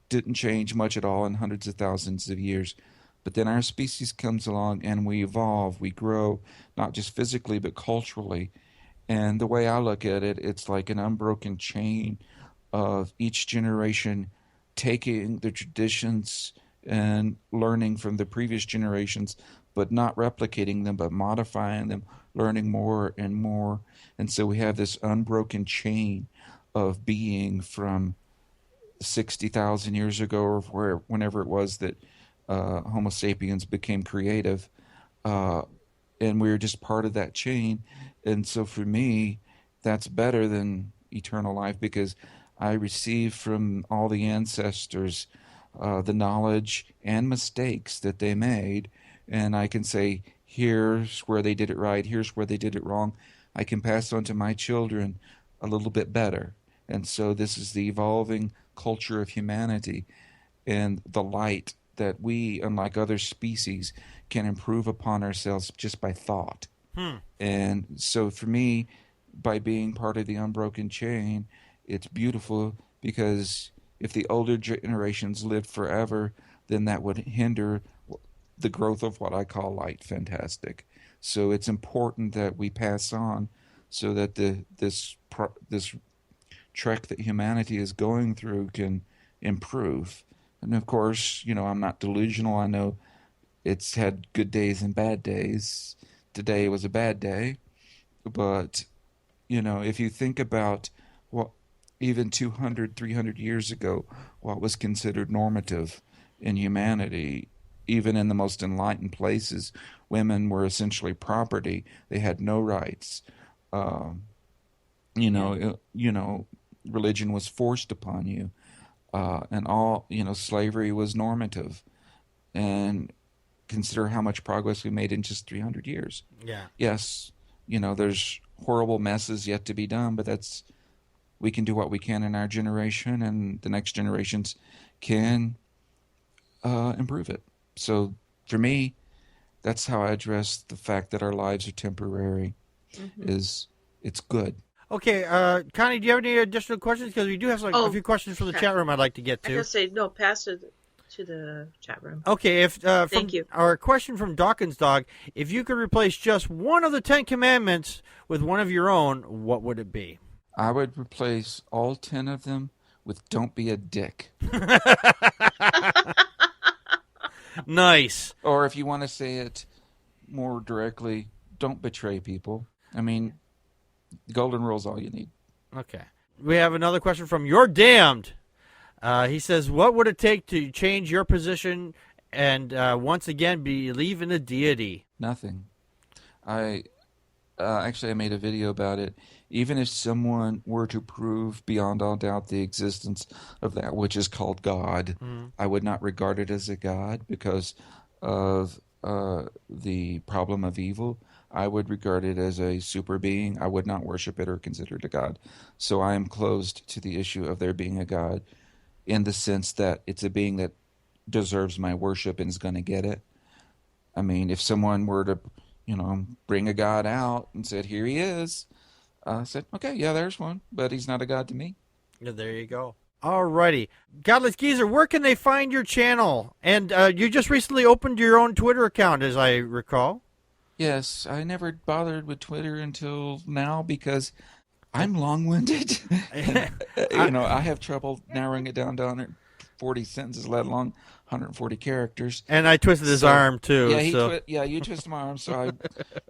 Didn't change much at all in hundreds of thousands of years. But then our species comes along and we evolve, we grow, not just physically, but culturally. And the way I look at it, it's like an unbroken chain of each generation taking the traditions and learning from the previous generations, but not replicating them, but modifying them, learning more and more. And so we have this unbroken chain of being from 60,000 years ago, or whenever it was that Homo sapiens became creative. And we're just part of that chain. And so for me, that's better than eternal life, because I receive from all the ancestors the knowledge and mistakes that they made. And I can say, here's where they did it right, here's where they did it wrong. I can pass on to my children a little bit better. And so this is the evolving culture of humanity and the light that we, unlike other species, can improve upon ourselves just by thought. And so for me, by being part of the unbroken chain, it's beautiful, because if the older generations lived forever, then that would hinder the growth of what I call light fantastic. So it's important that we pass on so that this trek that humanity is going through can improve. And of course, I'm not delusional. I know it's had good days and bad days. Today was a bad day. But, if you think about what even 200, 300 years ago, what was considered normative in humanity, even in the most enlightened places, women were essentially property. They had no rights. Religion was forced upon you. And all, slavery was normative. And consider how much progress we made in just 300 years. Yeah. Yes, there's horrible messes yet to be done, but we can do what we can in our generation, and the next generations can improve it. So for me, that's how I address the fact that our lives are temporary. Is it's good. Okay, Connie, do you have any additional questions? Because we do have a few questions from the chat room I'd like to get to. I just say no, pass it to the chat room. Okay, Thank you. Our question from Dawkins Dog: if you could replace just one of the 10 Commandments with one of your own, what would it be? I would replace all 10 of them with "Don't be a dick." Nice. Or if you want to say it more directly, don't betray people. I mean, the golden rule is all you need. Okay. We have another question from You're Damned. He says, what would it take to change your position and once again believe in a deity? Nothing. I made a video about it. Even if someone were to prove beyond all doubt the existence of that which is called God, I would not regard it as a God because of the problem of evil. I would regard it as a super being. I would not worship it or consider it a God. So I am closed to the issue of there being a God, in the sense that it's a being that deserves my worship and is going to get it. I mean, if someone were to, bring a God out and said, here he is, I said, okay, yeah, there's one, but he's not a God to me. Yeah, there you go. Alrighty. Godless Geezer, where can they find your channel? And you just recently opened your own Twitter account, as I recall. Yes, I never bothered with Twitter until now because I'm long-winded. I have trouble narrowing it down to 140 sentences, let alone 140 characters. And I twisted his arm, too. Yeah, you twisted my arm, so I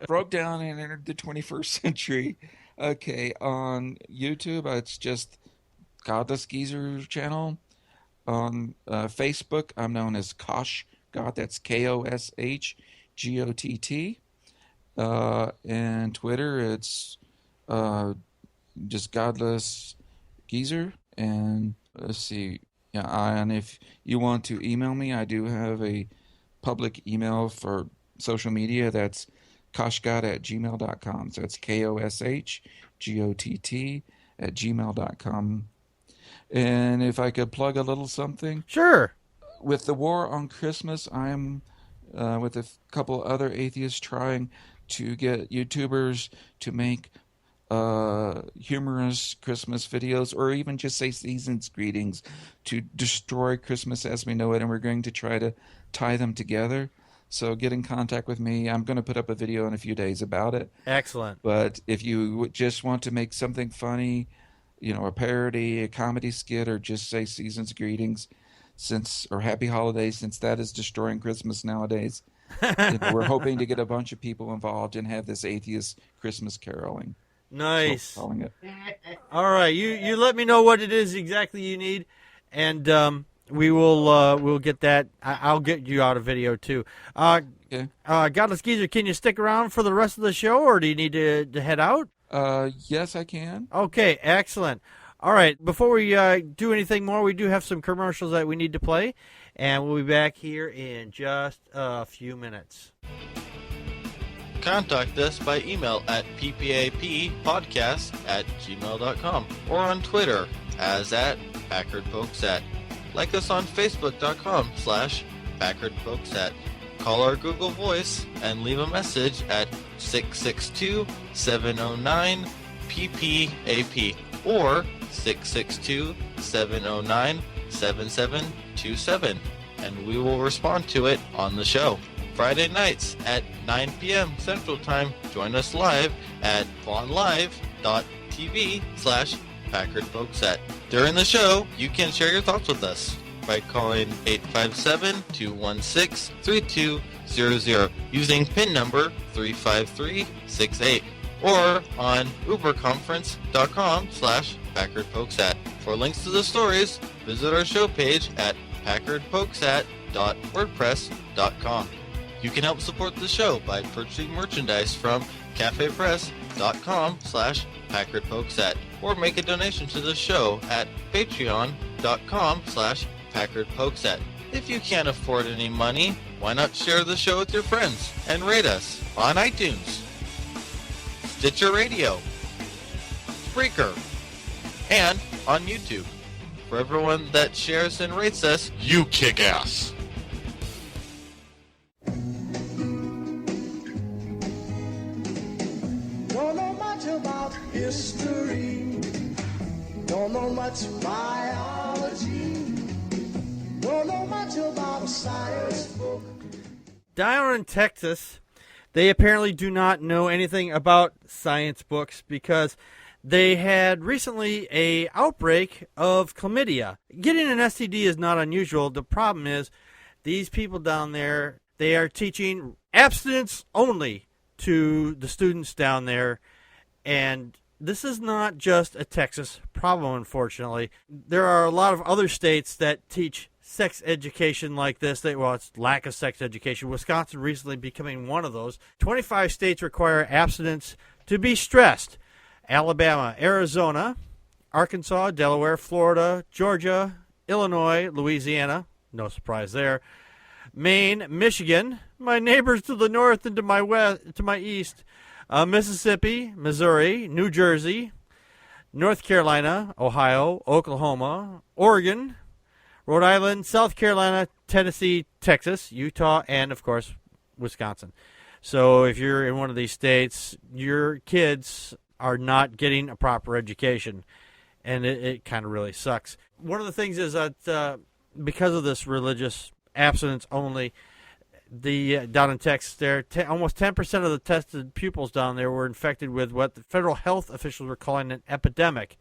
broke down and entered the 21st century. Okay, on YouTube, it's just Godless Geezer channel. On Facebook, I'm known as Kosh God. That's KOSHGOTT. And Twitter, it's just Godless Geezer. And let's see. Yeah, and if you want to email me, I do have a public email for social media. That's koshgod@gmail.com. So it's KOSHGOTT@gmail.com. And if I could plug a little something. Sure. With the war on Christmas, I am, with a couple other atheists, trying to get YouTubers to make humorous Christmas videos, or even just say season's greetings, to destroy Christmas as we know it, and we're going to try to tie them together. So get in contact with me. I'm going to put up a video in a few days about it. Excellent. But if you just want to make something funny, a parody, a comedy skit, or just say season's greetings, or happy holidays, since that is destroying Christmas nowadays, we're hoping to get a bunch of people involved and have this atheist Christmas caroling. Nice. So calling it. All right, you let me know what it is exactly you need, and we'll get that. I'll get you out a video too. Okay. Godless Geezer, can you stick around for the rest of the show, or do you need to head out? Yes, I can. Okay, excellent. All right, before we do anything more, we do have some commercials that we need to play, and we'll be back here in just a few minutes. Contact us by email at ppappodcast@gmail.com or on Twitter as @Packard Pokes At. Like us on Facebook.com/Packard Pokes At. Call our Google Voice and leave a message at 662-709-PPAP or 662-709-7727, and we will respond to it on the show. Friday nights at 9 p.m. Central Time, join us live at vonlive.tv/Packard Pokes At. During the show, you can share your thoughts with us by calling 857-216-3200 using PIN number 35368 or on uberconference.com/Packard Pokes At. For links to the stories, visit our show page at packardpokesat.wordpress.com. You can help support the show by purchasing merchandise from cafepress.com/Packard Pokes At or make a donation to the show at patreon.com/Packard Pokes At. If you can't afford any money, why not share the show with your friends and rate us on iTunes, Stitcher Radio, Spreaker, and on YouTube. For everyone that shares and rates us, you kick ass! Don't know much about history, don't know much biology, don't know much about a science book. Down in Texas, they apparently do not know anything about science books because they had recently an outbreak of chlamydia. Getting an STD is not unusual. The problem is these people down there, they are teaching abstinence only to the students down there, and this is not just a Texas problem, unfortunately. There are a lot of other states that teach sex education like this. It's lack of sex education. Wisconsin recently becoming one of those. 25 states require abstinence to be stressed. Alabama, Arizona, Arkansas, Delaware, Florida, Georgia, Illinois, Louisiana, no surprise there, Maine, Michigan, my neighbors to the north and to my east, Mississippi, Missouri, New Jersey, North Carolina, Ohio, Oklahoma, Oregon, Rhode Island, South Carolina, Tennessee, Texas, Utah, and, of course, Wisconsin. So if you're in one of these states, your kids are not getting a proper education, and it kind of really sucks. One of the things is that because of this religious abstinence only, down in Texas there, almost 10% of the tested pupils down there were infected with what the federal health officials were calling an epidemic.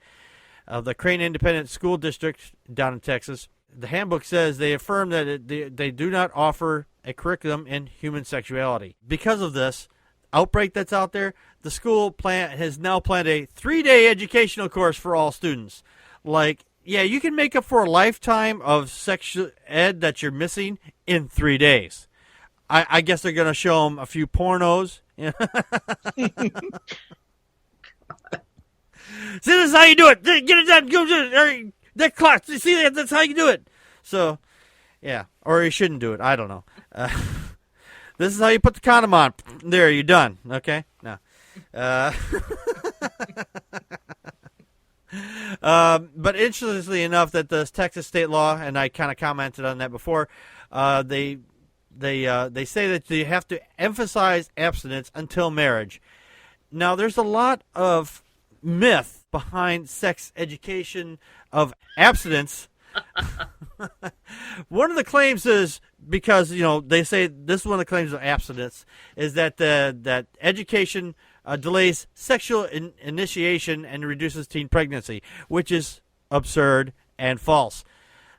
The Crane Independent School District down in Texas, the handbook says they affirm that they do not offer a curriculum in human sexuality. Because of this outbreak that's out there, the school has now planned a 3-day educational course for all students. Like, yeah, you can make up for a lifetime of sex ed that you're missing in 3 days. I guess they're going to show them a few pornos. See, this is how you do it. Get it done. Go do it. That clock. See, that's how you do it. So, yeah. Or you shouldn't do it. I don't know. This is how you put the condom on. There, you're done. Okay? No. But interestingly enough, that the Texas state law, and I kind of commented on that before, they say that you have to emphasize abstinence until marriage. Now, there's a lot of myth behind sex education of abstinence. One of the claims is, because they say this is one of the claims of abstinence, is that that education delays sexual initiation and reduces teen pregnancy, which is absurd and false.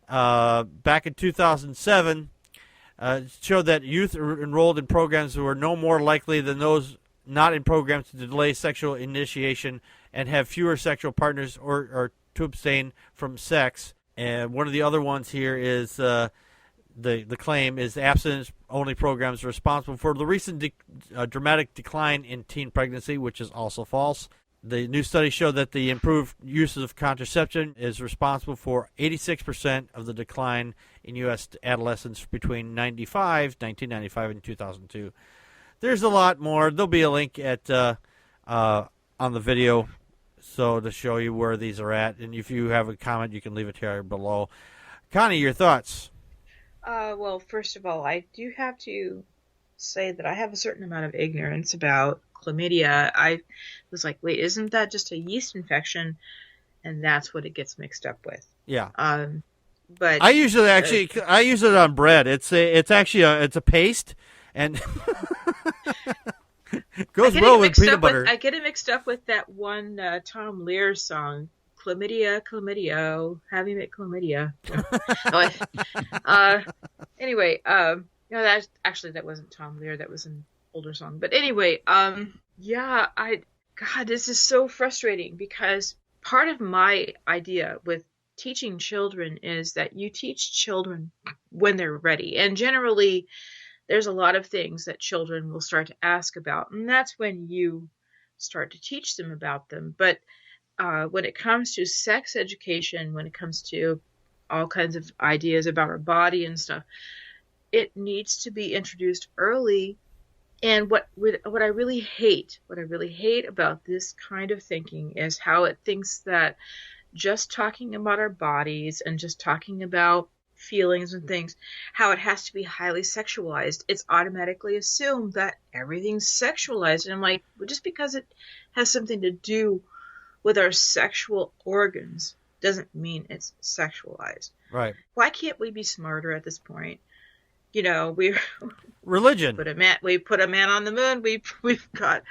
Back in 2007, showed that youth enrolled in programs were no more likely than those not in programs to delay sexual initiation and have fewer sexual partners or to abstain from sex. And one of the other ones here is the claim is abstinence-only programs are responsible for the recent dramatic decline in teen pregnancy, which is also false. The new study showed that the improved use of contraception is responsible for 86% of the decline in U.S. adolescents between 1995 and 2002. There's a lot more. There'll be a link at on the video, so to show you where these are at. And if you have a comment, you can leave it here below. Connie, your thoughts? Well, first of all, I do have to say that I have a certain amount of ignorance about chlamydia. I was like, wait, isn't that just a yeast infection? And that's what it gets mixed up with. Yeah. But I usually I use it on bread. It's a paste, and goes well with peanut butter. I get it mixed up with that one Tom Lear song, Chlamydia, Chlamydia, having it chlamydia. Anyway, that wasn't Tom Lear. That was an older song. But anyway, God, this is so frustrating, because part of my idea with teaching children is that you teach children when they're ready. And generally, there's a lot of things that children will start to ask about, and that's when you start to teach them about them. But when it comes to sex education, when it comes to all kinds of ideas about our body and stuff, it needs to be introduced early. And what I really hate about this kind of thinking is how it thinks that just talking about our bodies and just talking about feelings and things, how it has to be highly sexualized. It's automatically assumed that everything's sexualized. And I'm like, well, just because it has something to do with our sexual organs doesn't mean it's sexualized. Right. Why can't we be smarter at this point? We religion. We put a man on the moon. We've got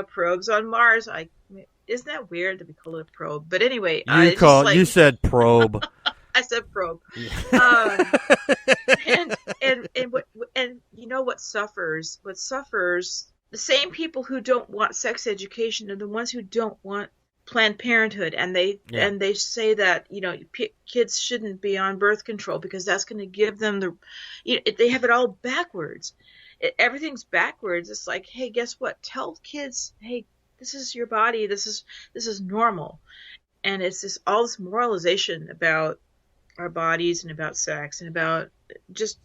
probes on Mars. Isn't that weird that we call it a probe? But anyway, you said probe. I said probe. And you know what suffers? What suffers? The same people who don't want sex education are the ones who don't want Planned Parenthood, and they say that kids shouldn't be on birth control because that's going to give them they have it all backwards. Everything's backwards. It's like, hey, guess what? Tell kids, hey, this is your body. This is normal, and it's all this moralization about our bodies and about sex and about just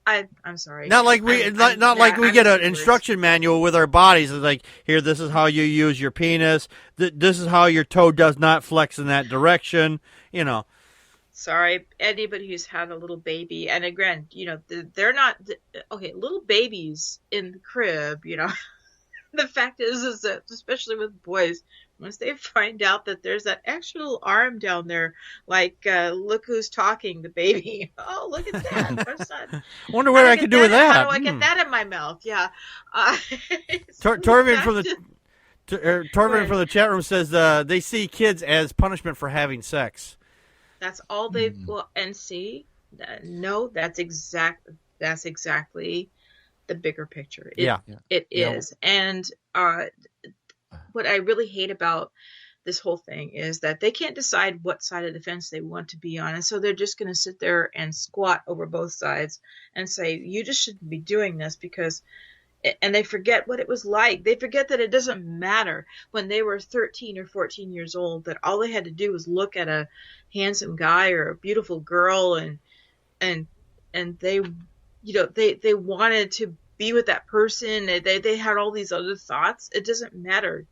I'm sorry. Not like we get an instruction manual with our bodies. It's like, here, this is how you use your penis. This is how your toe does not flex in that direction. Sorry, anybody who's had a little baby, and again, they're not okay. Little babies in the crib, The fact is that especially with boys, Once they find out that there's that extra little arm down there, like, look who's talking, the baby. Oh, look at that. My son. Wonder what I could do with that. How do I get that in my mouth? Yeah. Torvin from the chat room says they see kids as punishment for having sex. That's all they well, and see. No, that's exactly the bigger picture. It is. And what I really hate about this whole thing is that they can't decide what side of the fence they want to be on. And so they're just going to sit there and squat over both sides and say, you just shouldn't be doing this because, and they forget what it was like. They forget that it doesn't matter when they were 13 or 14 years old, that all they had to do was look at a handsome guy or a beautiful girl and they, they wanted to be with that person. They had all these other thoughts. It doesn't matter.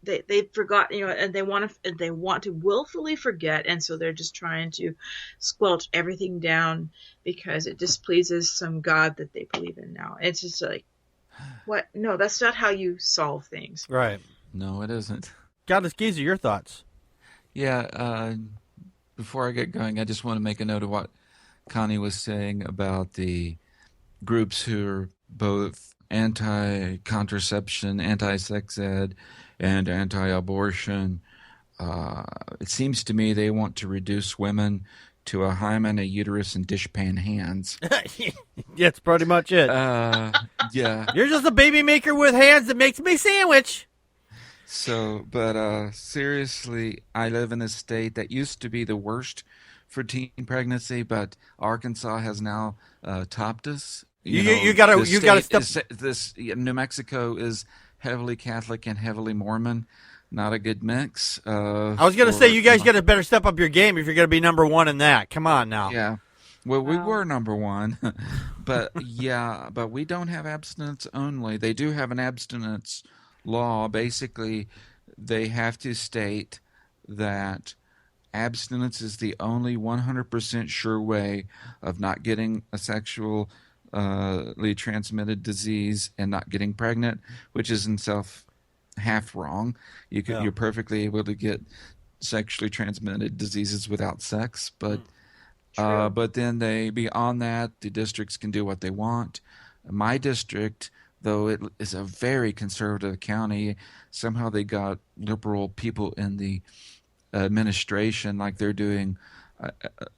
They forgot, and they want to willfully forget, and so they're just trying to squelch everything down because it displeases some god that they believe in now. It's just like, what? No, that's not how you solve things. Right. No, it isn't. Goddess Giza, your thoughts? Yeah. Before I get going, I just want to make a note of what Connie was saying about the groups who are both anti-contraception, anti-sex ed, and anti-abortion. It seems to me they want to reduce women to a hymen, a uterus, and dishpan hands. That's pretty much it. Yeah. You're just a baby maker with hands that makes me sandwich. So, but seriously, I live in a state that used to be the worst for teen pregnancy, but Arkansas has now topped us. You got to step. New Mexico is heavily Catholic and heavily Mormon. Not a good mix. I was going to say, you guys got to better step up your game if you're going to be number one in that. Come on now. Yeah. Well, we were number one, but but we don't have abstinence only. They do have an abstinence law. Basically, they have to state that abstinence is the only 100% sure way of not getting a sexually transmitted disease and not getting pregnant, which is in itself half wrong. You're perfectly able to get sexually transmitted diseases without sex, but then beyond that, the districts can do what they want. My district, though it is a very conservative county, somehow they got liberal people in the administration, like they're doing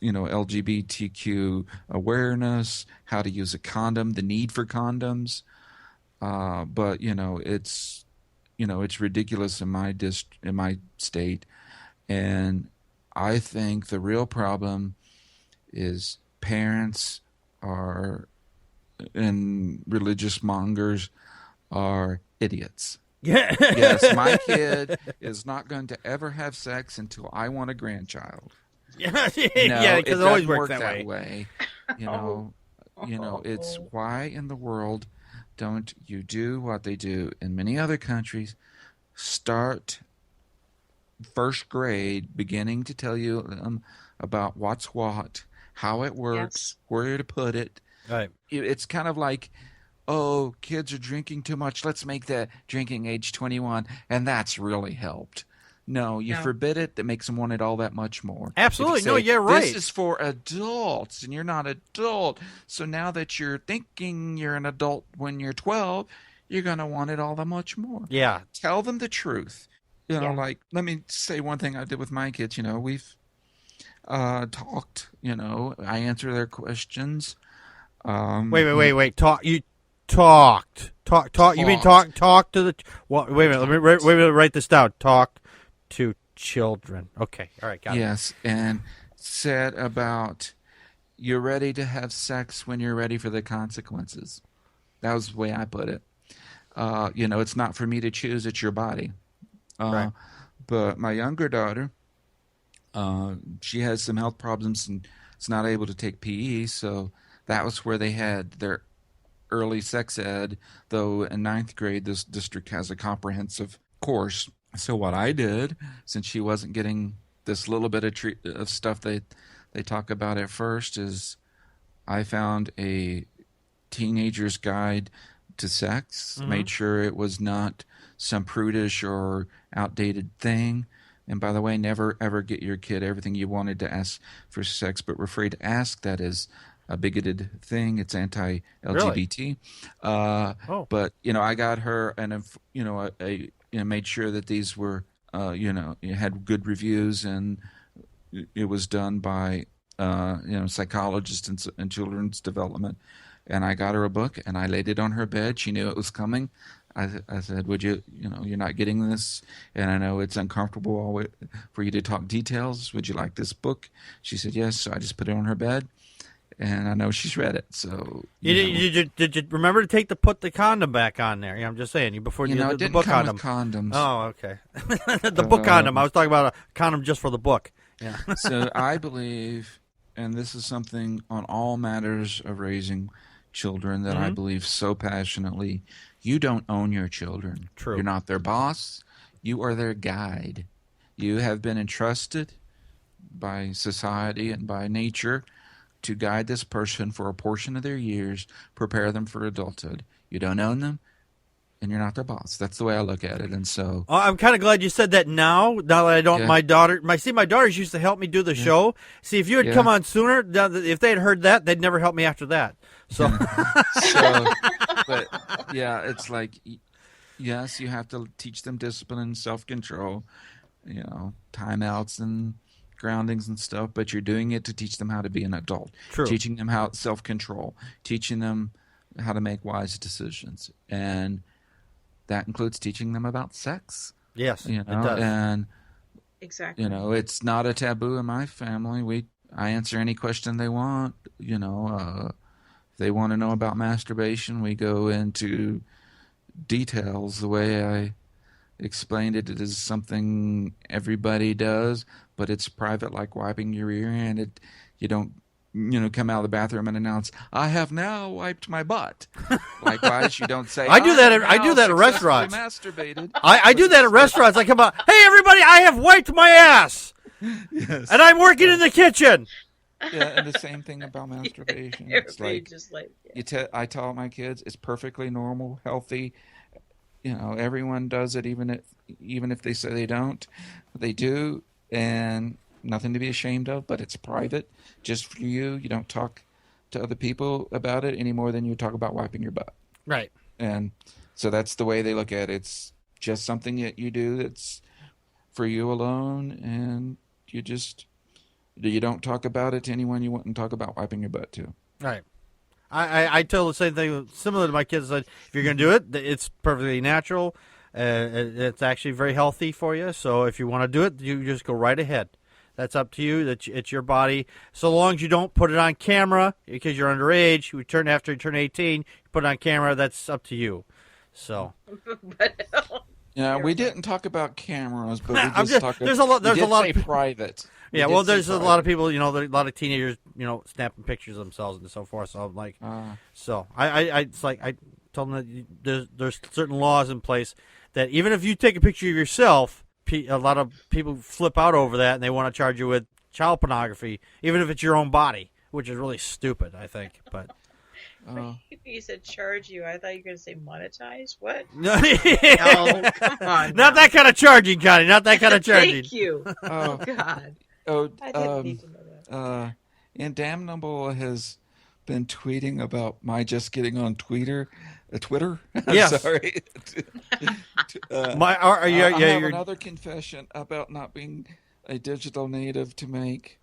LGBTQ awareness, how to use a condom, the need for condoms. But it's ridiculous in my state, and I think the real problem is parents and religious mongers are idiots. Yes, my kid is not going to ever have sex until I want a grandchild. Yeah, because it always works that way. It's why in the world don't you do what they do in many other countries? Start first grade, beginning to tell you about what's what, how it works, where to put it. Right. It's kind of like, oh, kids are drinking too much. Let's make the drinking age 21, and that's really helped. No, you forbid it. That makes them want it all that much more. Absolutely. Say, right. This is for adults, and you're not adult. So now that you're thinking you're an adult when you're 12, you're going to want it all that much more. Yeah. Tell them the truth. Like, let me say one thing I did with my kids. We've talked. I answer their questions. Wait. You talked. You mean talk to the? Well, wait a minute. Wait a minute. Write this down. Talk to children. Okay. All right. Got it. Yes, and said about you're ready to have sex when you're ready for the consequences. That was the way I put it. It's not for me to choose. It's your body. Right. But my younger daughter, she has some health problems and is not able to take PE, so that was where they had their early sex ed, though in 9th grade this district has a comprehensive course. So what I did, since she wasn't getting this little bit of stuff they talk about at first, is I found a teenager's guide to sex, made sure it was not some prudish or outdated thing. And by the way, never ever get your kid everything you wanted to ask for sex, but were afraid to ask. That is a bigoted thing. It's anti-LGBT. Really? But I got her, and I made sure that these were had good reviews, and it was done by psychologists and children's development. And I got her a book, and I laid it on her bed. She knew it was coming. I said, would you, you're not getting this, and I know it's uncomfortable for you to talk details. Would you like this book? She said yes. So I just put it on her bed, and I know she's read it. So did you remember to put the condom back on there? I'm just saying, before you it the book come condom. with condoms. Oh, okay. The book condom. I was talking about a condom just for the book. Yeah. So I believe, and this is something on all matters of raising children that I believe so passionately. You don't own your children. True. You're not their boss. You are their guide. You have been entrusted by society and by nature to guide this person for a portion of their years, prepare them for adulthood. You don't own them, and you're not their boss. That's the way I look at it. And so I'm kind of glad you said that now that I don't. Yeah. My daughters used to help me do the show. See, if you had come on sooner, if they had heard that, they'd never help me after that. So, but yeah, it's like, yes, you have to teach them discipline and self-control, timeouts and groundings and stuff, but you're doing it to teach them how to be an adult. True. Teaching them how self-control, teaching them how to make wise decisions. And that includes teaching them about sex. Yes, it does. And exactly. It's not a taboo in my family. I answer any question they want. If they want to know about masturbation, we go into details. The way I explained it, it is something everybody does, but it's private, like wiping your ear, and you don't come out of the bathroom and announce, I have now wiped my butt. Likewise, you don't say, I do that at restaurants. Masturbated. I do that at restaurants. I come out, hey everybody, I have wiped my ass. Yes. And I'm working in the kitchen. Yeah, and the same thing about masturbation. It's like, I tell my kids it's perfectly normal, healthy. Everyone does it, even if they say they don't. They do, and nothing to be ashamed of, but it's private, just for you. You don't talk to other people about it any more than you talk about wiping your butt. Right. And so that's the way they look at it. It's just something that you do that's for you alone, and you don't talk about it to anyone you wouldn't talk about wiping your butt to. Right. I tell the same thing, similar to my kids. If you're going to do it, it's perfectly natural. It's actually very healthy for you. So if you want to do it, you just go right ahead. That's up to you. It's your body. So long as you don't put it on camera because you're underage, after you turn 18, you put it on camera. That's up to you. So. Yeah, we didn't talk about cameras, but we just talked. There's a lot of private. Yeah, well, there's a lot of people, a lot of teenagers, snapping pictures of themselves and so forth. So I'm like, I told them that there's certain laws in place that even if you take a picture of yourself, a lot of people flip out over that and they want to charge you with child pornography, even if it's your own body, which is really stupid, I think. But you said charge you. I thought you were going to say monetize. What? No, come on. Not that kind of charging, Connie. Not that kind of charging. Thank you. Oh God. I didn't need to know that. And Damnable has been tweeting about my just getting on Twitter. Yes. Sorry. I have another confession about not being a digital native to make,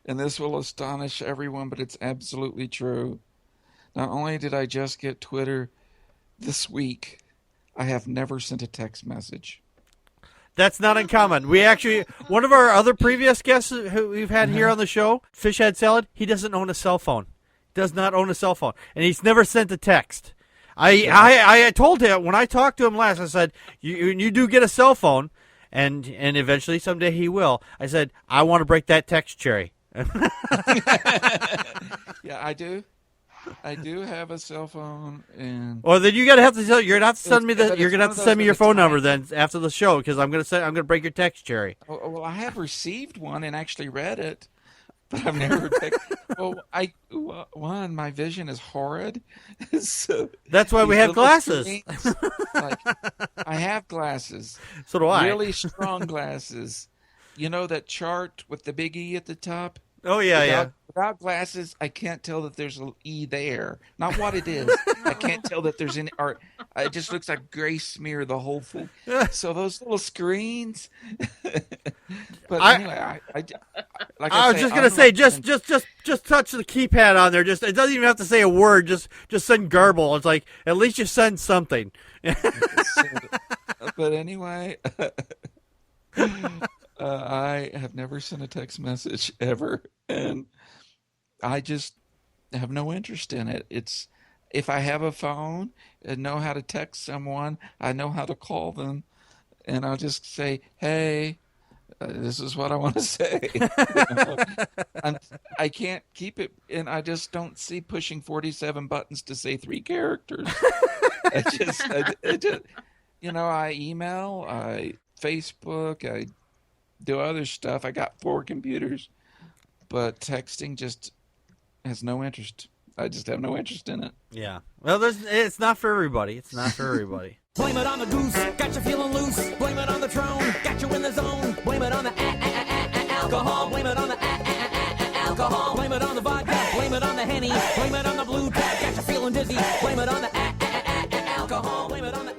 and this will astonish everyone, but it's absolutely true. Not only did I just get Twitter this week, I have never sent a text message. That's not uncommon. We actually, one of our other previous guests who we've had here on the show, Fishhead Salad, he doesn't own a cell phone. Does not own a cell phone, and he's never sent a text. I told him when I talked to him last, I said, you do get a cell phone, and eventually someday he will. I said, I want to break that text cherry. Yeah, I do. I do have a cell phone, and well, then you're gonna have to send me your phone number then after the show, because I'm gonna break your text cherry. Well, I have received one and actually read it, but I've never one, my vision is horrid. So that's why we have glasses. Like, I have glasses. So do I. Really strong glasses. You know that chart with the big E at the top? Oh, yeah, Without glasses, I can't tell that there's an E there. Not what it is. I can't tell that there's any art. It just looks like gray smear, the whole thing. So those little screens. But anyway, I was just gonna say, just touch the keypad on there. Just it doesn't even have to say a word. Just send garble. It's like at least you send something. But anyway. I have never sent a text message ever, and I just have no interest in it. It's if I have a phone and know how to text someone, I know how to call them, and I'll just say, "Hey, this is what I want to say." And I can't keep it, and I just don't see pushing 47 buttons to say 3 characters. I just, I email, I Facebook, I do other stuff. I got 4 computers, but texting just has no interest. I just have no interest in it. Yeah. Well, it's not for everybody. It's not for everybody. Blame it on the goose, got you feeling loose. Blame it on the Tron, got you in the zone. Blame it on the alcohol. Blame it on the alcohol. Blame it on the vodka. Blame it on the Henny. Blame it on the blue tag, got you feeling dizzy. Blame it on the alcohol. Blame it on the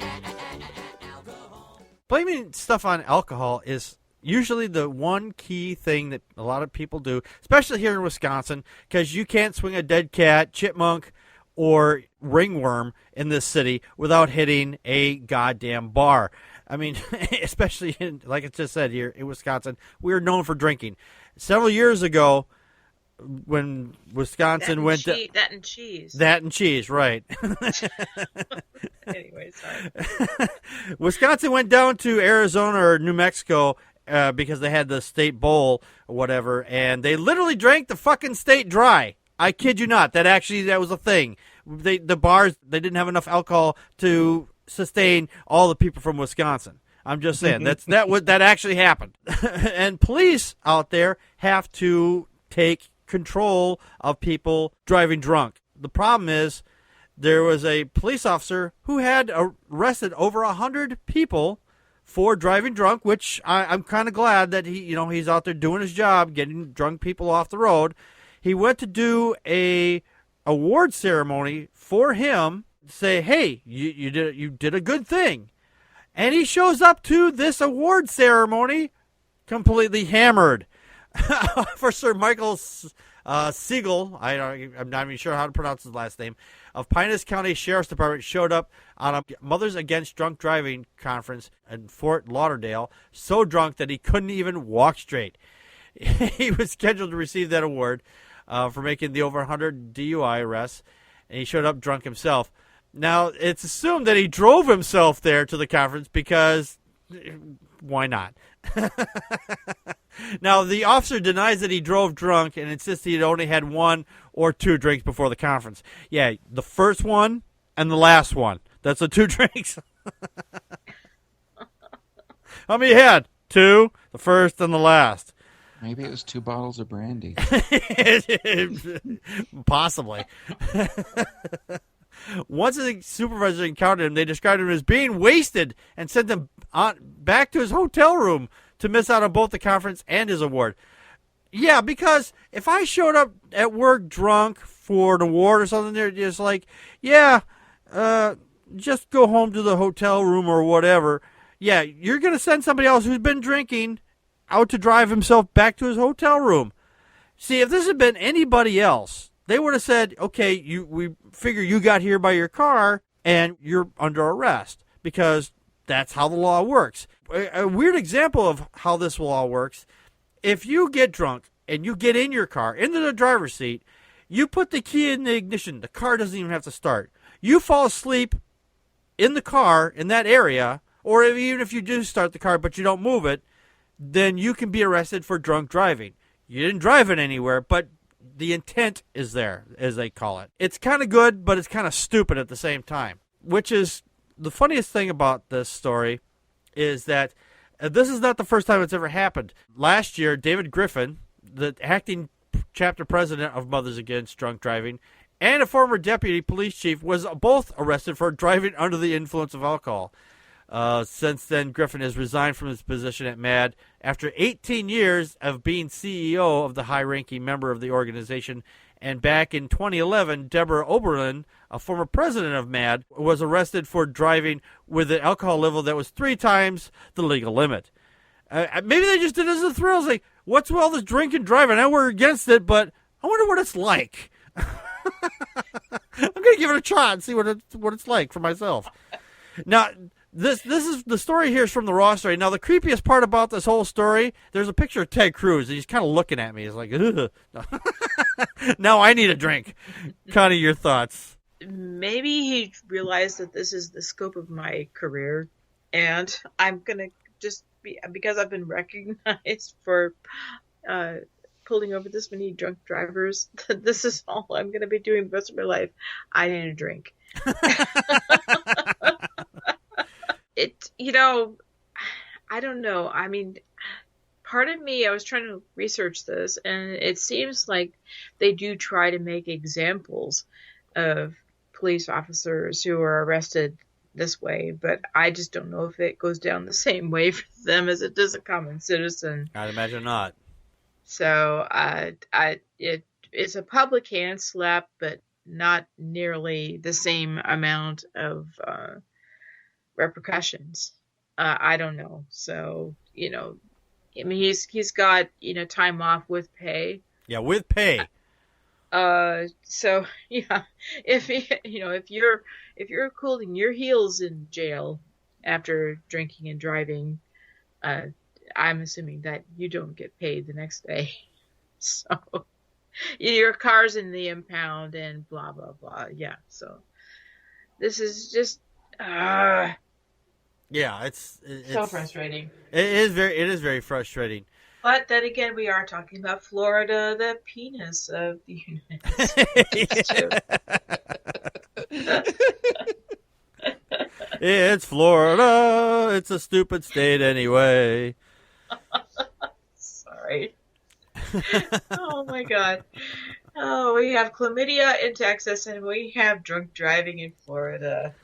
alcohol. Blaming stuff on alcohol is usually the one key thing that a lot of people do, especially here in Wisconsin, because you can't swing a dead cat, chipmunk, or ringworm in this city without hitting a goddamn bar. I mean, especially like I just said, here in Wisconsin, we're known for drinking. Several years ago, when Wisconsin went to... That and cheese. That and cheese, right. Anyway, sorry. Wisconsin went down to Arizona or New Mexico because they had the state bowl or whatever, and they literally drank the fucking state dry. I kid you not. That was a thing. The bars, they didn't have enough alcohol to sustain all the people from Wisconsin. I'm just saying that actually happened. And police out there have to take control of people driving drunk. The problem is there was a police officer who had arrested over 100 people for driving drunk, which I'm kind of glad that he's out there doing his job, getting drunk people off the road. He went to do a award ceremony for him, say, hey, you did a good thing. And he shows up to this award ceremony completely hammered. Officer Michael Siegel, I'm not even sure how to pronounce his last name, of Pinus County Sheriff's Department showed up on a Mothers Against Drunk Driving conference in Fort Lauderdale, so drunk that he couldn't even walk straight. He was scheduled to receive that award for making the over 100 DUI arrests, and he showed up drunk himself. Now, it's assumed that he drove himself there to the conference because why not? Now, the officer denies that he drove drunk and insists he had only had 1 or 2 drinks before the conference. Yeah, the first one and the last one. That's the 2 drinks. How many you had? 2, the first and the last. Maybe it was 2 bottles of brandy. Possibly. Once the supervisor encountered him, they described him as being wasted and sent him back to his hotel room to miss out on both the conference and his award. Yeah, because if I showed up at work drunk for an award or something, they're just like, yeah, just go home to the hotel room or whatever. Yeah, you're going to send somebody else who's been drinking out to drive himself back to his hotel room. See, if this had been anybody else, they would have said, okay, we figure you got here by your car and you're under arrest because that's how the law works. A weird example of how this law works, if you get drunk and you get in your car, into the driver's seat, you put the key in the ignition. The car doesn't even have to start. You fall asleep in the car in that area, or even if you do start the car but you don't move it, then you can be arrested for drunk driving. You didn't drive it anywhere, but the intent is there, as they call it. It's kind of good, but it's kind of stupid at the same time, which is the funniest thing about this story is that this is not the first time it's ever happened. Last year, David Griffin, the acting chapter president of Mothers Against Drunk Driving, and a former deputy police chief, was both arrested for driving under the influence of alcohol. Since then, Griffin has resigned from his position at MAD after 18 years of being CEO of the high-ranking member of the organization. And back in 2011, Deborah Oberlin, a former president of MAD, was arrested for driving with an alcohol level that was 3 times the legal limit. Maybe they just did it as a thrill. It's like, what's with all this drinking driving? I know we're against it, but I wonder what it's like. I'm going to give it a shot and see what it's like for myself. Now, this is the story here is from the Raw story. Now, the creepiest part about this whole story, there's a picture of Ted Cruz, and he's kind of looking at me. He's like, ugh. Now I need a drink. Connie, your thoughts? Maybe he realized that this is the scope of my career, and I'm going to just be, because I've been recognized for pulling over this many drunk drivers, this is all I'm going to be doing the rest of my life. I need a drink. I don't know. I mean, part of me, I was trying to research this, and it seems like they do try to make examples of police officers who are arrested this way, but I just don't know if it goes down the same way for them as it does a common citizen. I'd imagine not. So it's a public hand slap, but not nearly the same amount of repercussions. I don't know. So, I mean, he's got, time off with pay. Yeah, with pay. So yeah, if you're cooling your heels in jail after drinking and driving, I'm assuming that you don't get paid the next day. So your car's in the impound and blah blah blah. Yeah. So this is just yeah, it's so frustrating. It is very frustrating. But then again, we are talking about Florida, the penis of the United States. It's Florida. It's a stupid state anyway. Sorry. Oh my God. Oh, we have chlamydia in Texas and we have drunk driving in Florida.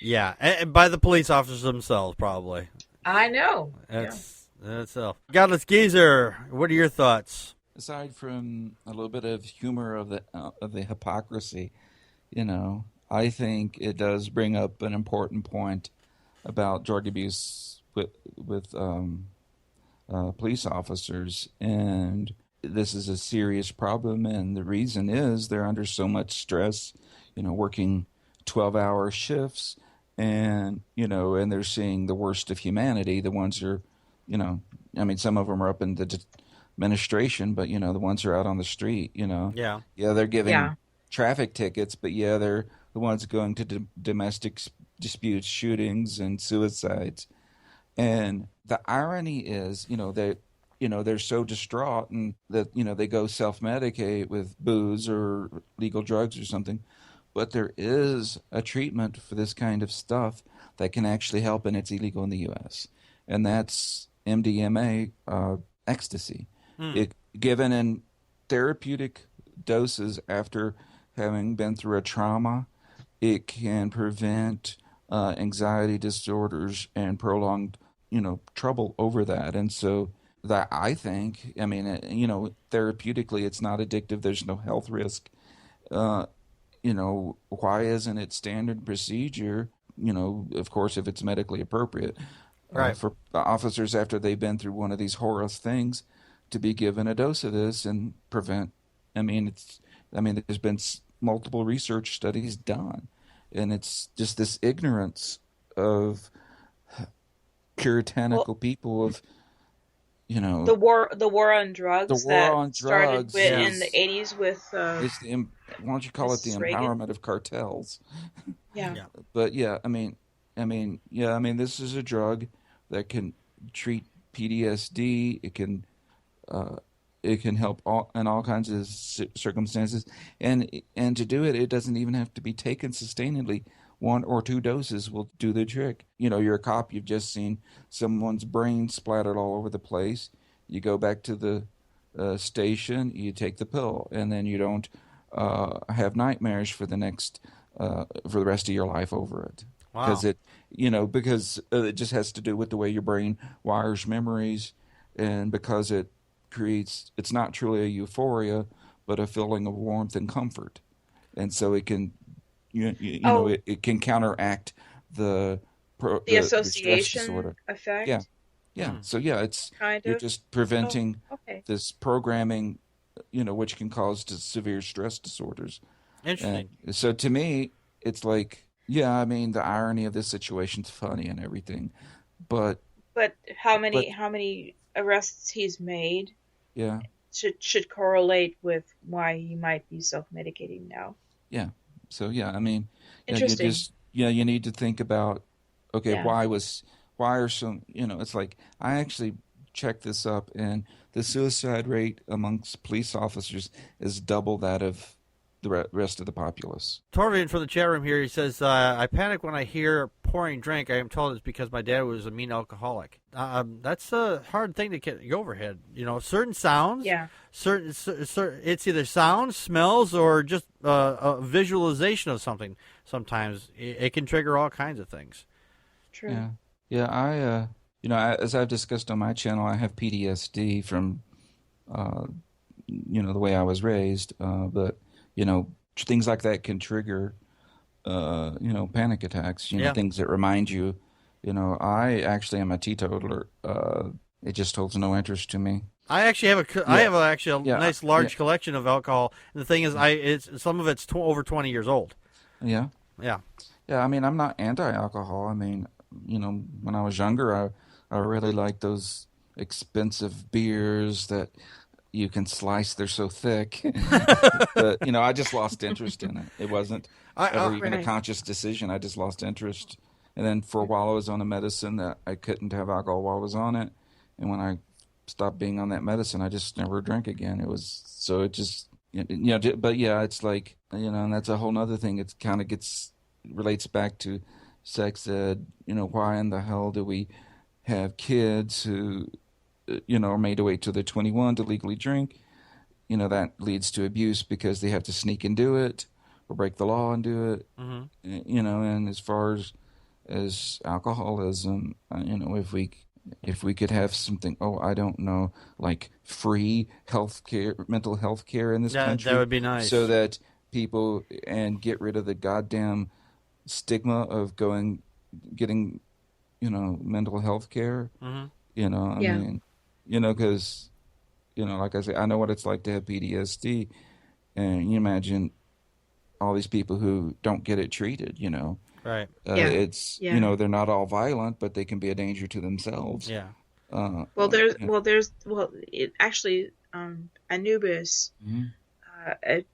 Yeah, and by the police officers themselves, probably. I know. That's itself. Godless Geezer, what are your thoughts? Aside from a little bit of humor of the hypocrisy, I think it does bring up an important point about drug abuse with police officers, and this is a serious problem. And the reason is they're under so much stress, working 12-hour shifts, and and they're seeing the worst of humanity. The ones who are, some of them are up in the administration, but the ones who are out on the street, Yeah, they're giving traffic tickets, but they're the ones going to domestic disputes, shootings, and suicides. And the irony is, they're so distraught and that, they go self-medicate with booze or legal drugs or something. But there is a treatment for this kind of stuff that can actually help, and it's illegal in the U.S. And that's MDMA, ecstasy. Given in therapeutic doses after having been through a trauma, it can prevent anxiety disorders and prolonged, trouble over that. And so that, I think, therapeutically it's not addictive. There's no health risk. Why isn't it standard procedure, of course, if it's medically appropriate, right, for officers after they've been through one of these horrendous things to be given a dose of this and prevent, there's been multiple research studies done, and it's just this ignorance of puritanical people of, the war on drugs started in the 80s with why don't you call it the empowerment of cartels? Yeah. But this is a drug that can treat PTSD. It can help in all kinds of circumstances, and to do it, it doesn't even have to be taken sustainably. 1 or 2 doses will do the trick. You're a cop. You've just seen someone's brain splattered all over the place. You go back to the station, you take the pill, and then you don't have nightmares for the rest of your life over it. Wow. Because it just has to do with the way your brain wires memories, and because it's not truly a euphoria, but a feeling of warmth and comfort, and so it can, it can counteract the association disorder effect. Yeah. So it's you're just preventing this programming, which can cause severe stress disorders. Interesting. And so to me, it's like, I mean, the irony of this situation's funny and everything, but how many arrests he's made? Yeah. Should correlate with why he might be self-medicating now. Yeah. So I mean, interesting. You need to think about, why are some, it's like, I actually checked this up, and the suicide rate amongst police officers is double that of the rest of the populace. Torvian from the chat room here, he says, I panic when I hear pouring drink. I am told it's because my dad was a mean alcoholic. That's a hard thing to get overhead. Certain sounds, certain it's either sounds, smells, or just a visualization of something. Sometimes it can trigger all kinds of things. True. Yeah. As I've discussed on my channel, I have PTSD from, the way I was raised, but things like that can trigger, panic attacks, things that remind you, I actually am a teetotaler. It just holds no interest to me. I actually have a nice large collection of alcohol. And the thing is, some of it's over 20 years old. Yeah. Yeah. Yeah. I mean, I'm not anti-alcohol. I mean, when I was younger, I really liked those expensive beers that you can slice. They're so thick. But, I just lost interest in it. It wasn't ever even a conscious decision. I just lost interest. And then for a while I was on a medicine that I couldn't have alcohol while I was on it. And when I stopped being on that medicine, I just never drank again. But it's like, and that's a whole nother thing. It kind of relates back to sex ed. Why in the hell do we have kids who are made to wait till they're 21 to legally drink? That leads to abuse because they have to sneak and do it or break the law and do it. Mm-hmm. And as far as alcoholism, if we could have something, I don't know, like free mental health care in this country. That would be nice. So that people, and get rid of the goddamn stigma of getting, mental health care. Mm-hmm. I mean, because, like I say, I know what it's like to have PTSD, and you imagine all these people who don't get it treated, Right. They're not all violent, but they can be a danger to themselves. Yeah. Actually, Anubis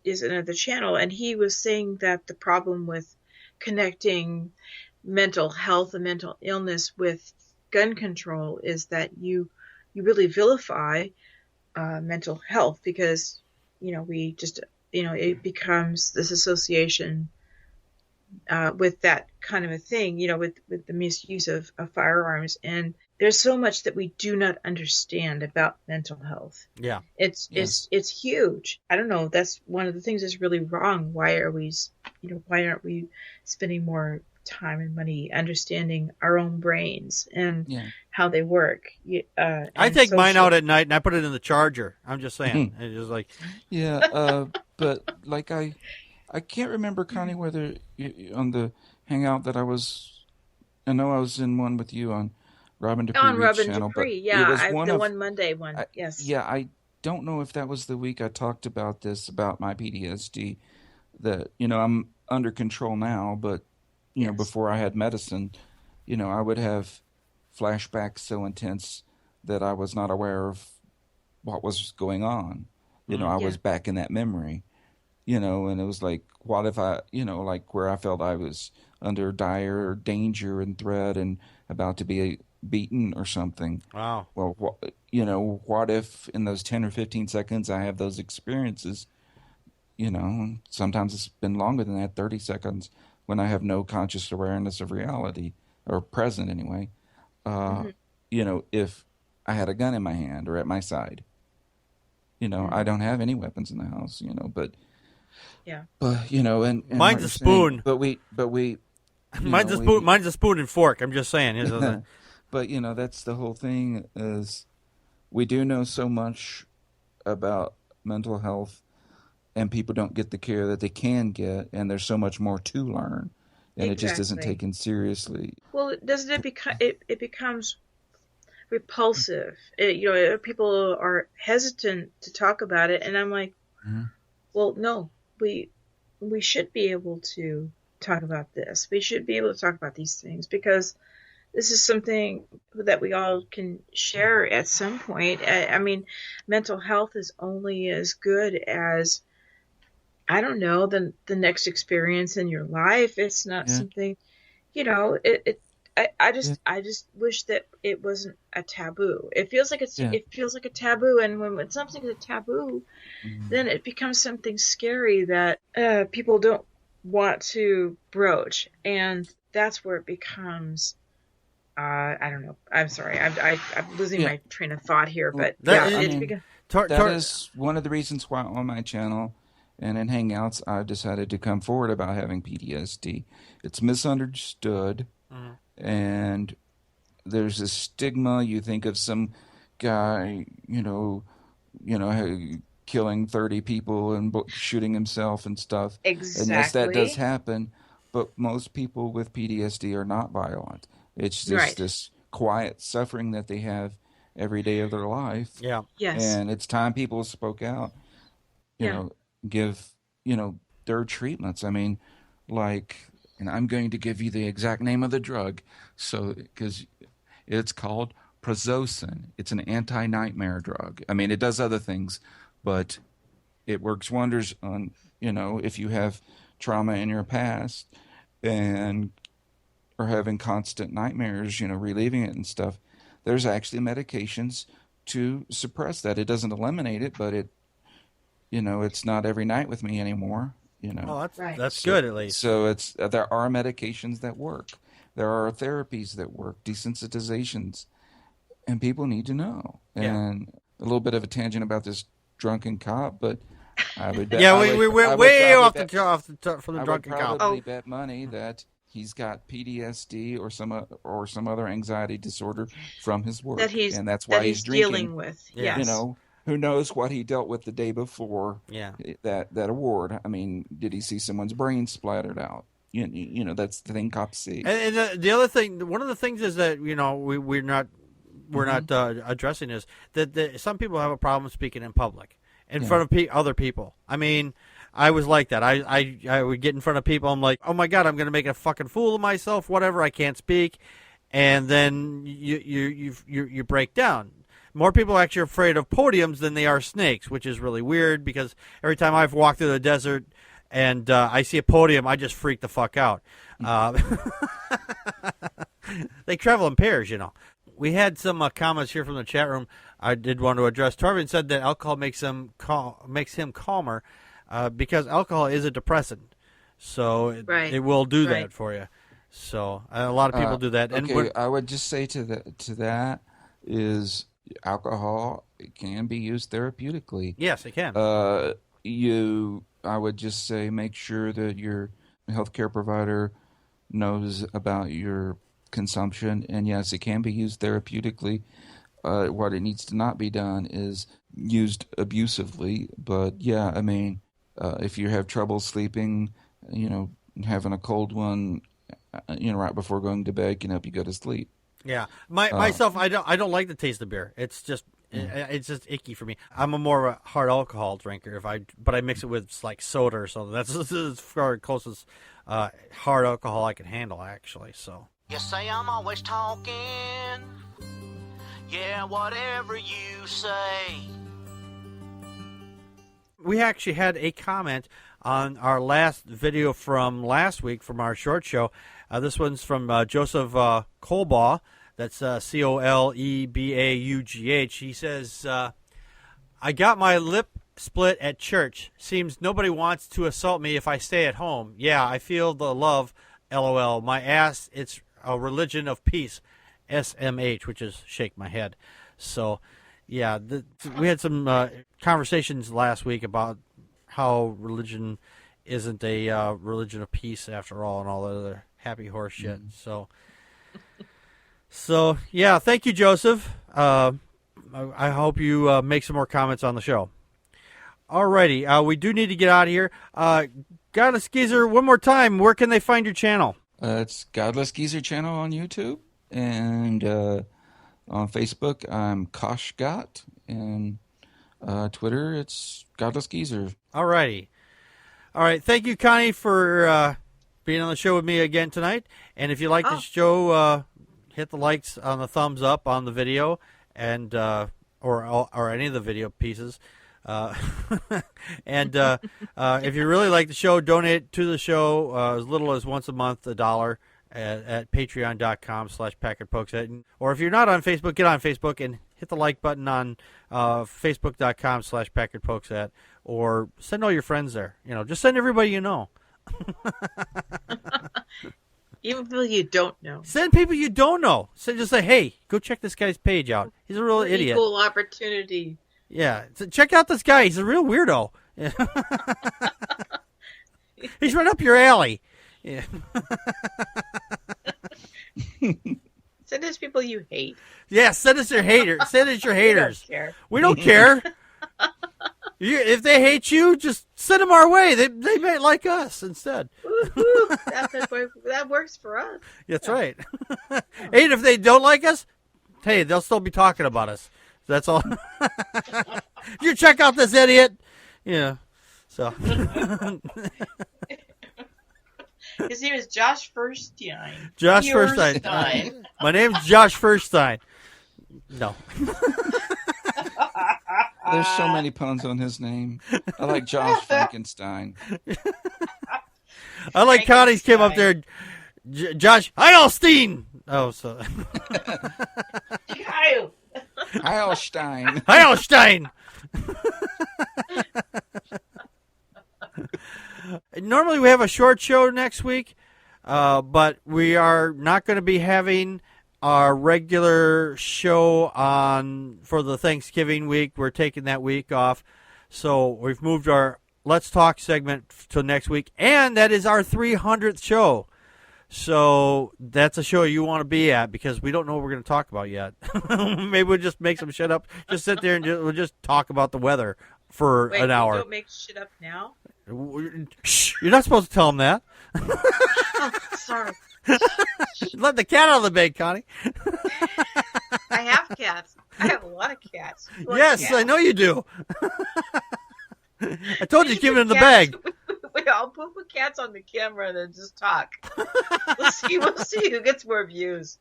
is another channel, and he was saying that the problem with connecting mental health and mental illness with gun control is that you really vilify mental health, because we just it becomes this association with that kind of a thing, with the misuse of firearms. And there's so much that we do not understand about mental health. Yeah. It's huge. I don't know. That's one of the things that's really wrong. Why aren't we spending more time and money understanding our own brains and how they work? I take mine out at night and I put it in the charger. I'm just saying. It's just like. Yeah. But like I can't remember, Connie, whether on the hangout that I know I was in one with you on Robin Dupree channel. Dupree, but one Monday one. Yes. Yeah, I don't know if that was the week I talked about my PTSD. That I'm under control now, but before I had medicine, I would have flashbacks so intense that I was not aware of what was going on. I was back in that memory. And it was like, what if I, like where I felt I was under dire danger and threat and about to be beaten or something. Wow. Well, what if in those 10 or 15 seconds I have those experiences, sometimes it's been longer than that, 30 seconds, when I have no conscious awareness of reality, or present anyway. If I had a gun in my hand or at my side, I don't have any weapons in the house, but yeah, but and mine's a spoon. Saying, but we mine's a spoon. Mine's a spoon and fork. I'm just saying. But that's the whole thing is we do know so much about mental health, and people don't get the care that they can get, and there's so much more to learn, and it just isn't taken seriously. Well, doesn't it become it becomes repulsive? People are hesitant to talk about it, and I'm like, well, no, we should be able to talk about this. We should be able to talk about these things because this is something that we all can share at some point. I mean, mental health is only as good as, I don't know, the next experience in your life. It's not something, I just wish that it wasn't a taboo. It feels like it feels like a taboo, and when something is a taboo, then it becomes something scary that people don't want to broach, and that's where it becomes. I don't know. I'm sorry. I'm losing my train of thought here, but that is one of the reasons why on my channel and in Hangouts I've decided to come forward about having PTSD. It's misunderstood, and there's a stigma. You think of some guy, killing 30 people and shooting himself and stuff. Exactly. And yes, that does happen, but most people with PTSD are not violent. It's just this quiet suffering that they have every day of their life. Yeah. Yes. And it's time people spoke out, give, their treatments. I mean, and I'm going to give you the exact name of the drug. Because it's called Prazosin. It's an anti-nightmare drug. I mean, it does other things, but it works wonders on, if you have trauma in your past and or having constant nightmares, relieving it and stuff. There's actually medications to suppress that. It doesn't eliminate it, but it's not every night with me anymore. Oh, that's good at least. So there are medications that work. There are therapies that work, desensitizations, and people need to know. And a little bit of a tangent about this drunken cop, but I would bet. We went way off the top from the drunken cop. I would probably bet money that he's got PTSD or some other anxiety disorder from his work, and that's why he's drinking. Dealing with. Yes. Who knows what he dealt with the day before that award? I mean, did he see someone's brain splattered out? That's the thing cops see. And the other thing, one of the things is that we're not addressing is that some people have a problem speaking in public in front of other people. I mean, I was like that. I would get in front of people. I'm like, oh my God, I'm going to make a fucking fool of myself. Whatever, I can't speak, and then you break down. More people are actually afraid of podiums than they are snakes, which is really weird because every time I've walked through the desert and I see a podium, I just freak the fuck out. They travel in pairs, We had some comments here from the chat room I did want to address. Torvin said that alcohol makes him calmer because alcohol is a depressant. So it will do that for you. So a lot of people do that. And I would just say to that is alcohol can be used therapeutically. Yes, it can. I would just say make sure that your healthcare provider knows about your consumption, and yes, it can be used therapeutically. What it needs to not be done is used abusively. But yeah, I mean, if you have trouble sleeping, having a cold one, right before going to bed can help you go to sleep. Yeah, myself, I don't like the taste of beer. It's just icky for me. I'm a more of a hard alcohol drinker but I mix it with like soda or something. That's as far closest hard alcohol I can handle actually. So you say I'm always talking, yeah, whatever you say. We actually had a comment on our last video from last week from our short show. This one's from Joseph Colbaugh. That's Colebaugh. He says, I got my lip split at church. Seems nobody wants to assault me if I stay at home. Yeah, I feel the love, LOL. My ass, it's a religion of peace, SMH, which is shake my head. So, Yeah, we had some conversations last week about how religion isn't a religion of peace after all, and all that other happy horse shit. So yeah, thank you, Joseph. I hope you make some more comments on the show. Alrighty, we do need to get out of here. Godless Geezer, one more time, where can they find your channel? It's Godless Geezer channel on YouTube, and on Facebook I'm Koshgot, and Twitter it's Godless Geezer. Alrighty. All right, thank you, Connie, for being on the show with me again tonight. And if you like the show, hit the likes on the thumbs up on the video, and or any of the video pieces. And if you really like the show, donate to the show as little as once a month, $1 at patreon.com/Packard Pokes At. Or if you're not on Facebook, get on Facebook and hit the like button on facebook.com/Packard Pokes At, or send all your friends there. Just send everybody you know. Even people you don't know. Send people you don't know. Just say, hey, go check this guy's page out. He's a real idiot. Equal opportunity. Yeah, so check out this guy. He's a real weirdo. He's right up your alley. Yeah. Send us people you hate. Yeah, send us your haters. Send us your haters. We don't care. We don't care. If they hate you, just send them our way. They may like us instead. That works for us. That's right. And if they don't like us, hey, they'll still be talking about us. That's all. You check out this idiot. Yeah. So. His name is Josh Furstein. Josh Furstein. My name's Josh Furstein. No. There's so many puns on his name. I like Josh Frankenstein. I like Connie's came up there. Josh Heilstein. Oh, so. Heilstein. Heilstein. Normally we have a short show next week, but we are not going to be having our regular show on for the Thanksgiving week. We're taking that week off, so we've moved our Let's Talk segment to next week, and that is our 300th show. So that's a show you want to be at, because we don't know what we're going to talk about yet. Maybe we'll just make some shit up. Just sit there and we'll just talk about the weather for an hour. Don't make shit up now. Shh, you're not supposed to tell them that. Oh, sorry. Let the cat out of the bag, Connie. I have cats. I have a lot of cats. Yes, I know you do. I told you to keep it in the bag. I'll put cats on the camera and then just talk. We'll see who gets more views.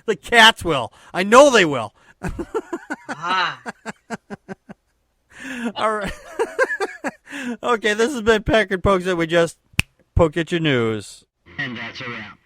The cats will. I know they will. All right. Okay, this has been Packard Pokes At. We just poke at your news. And that's a wrap.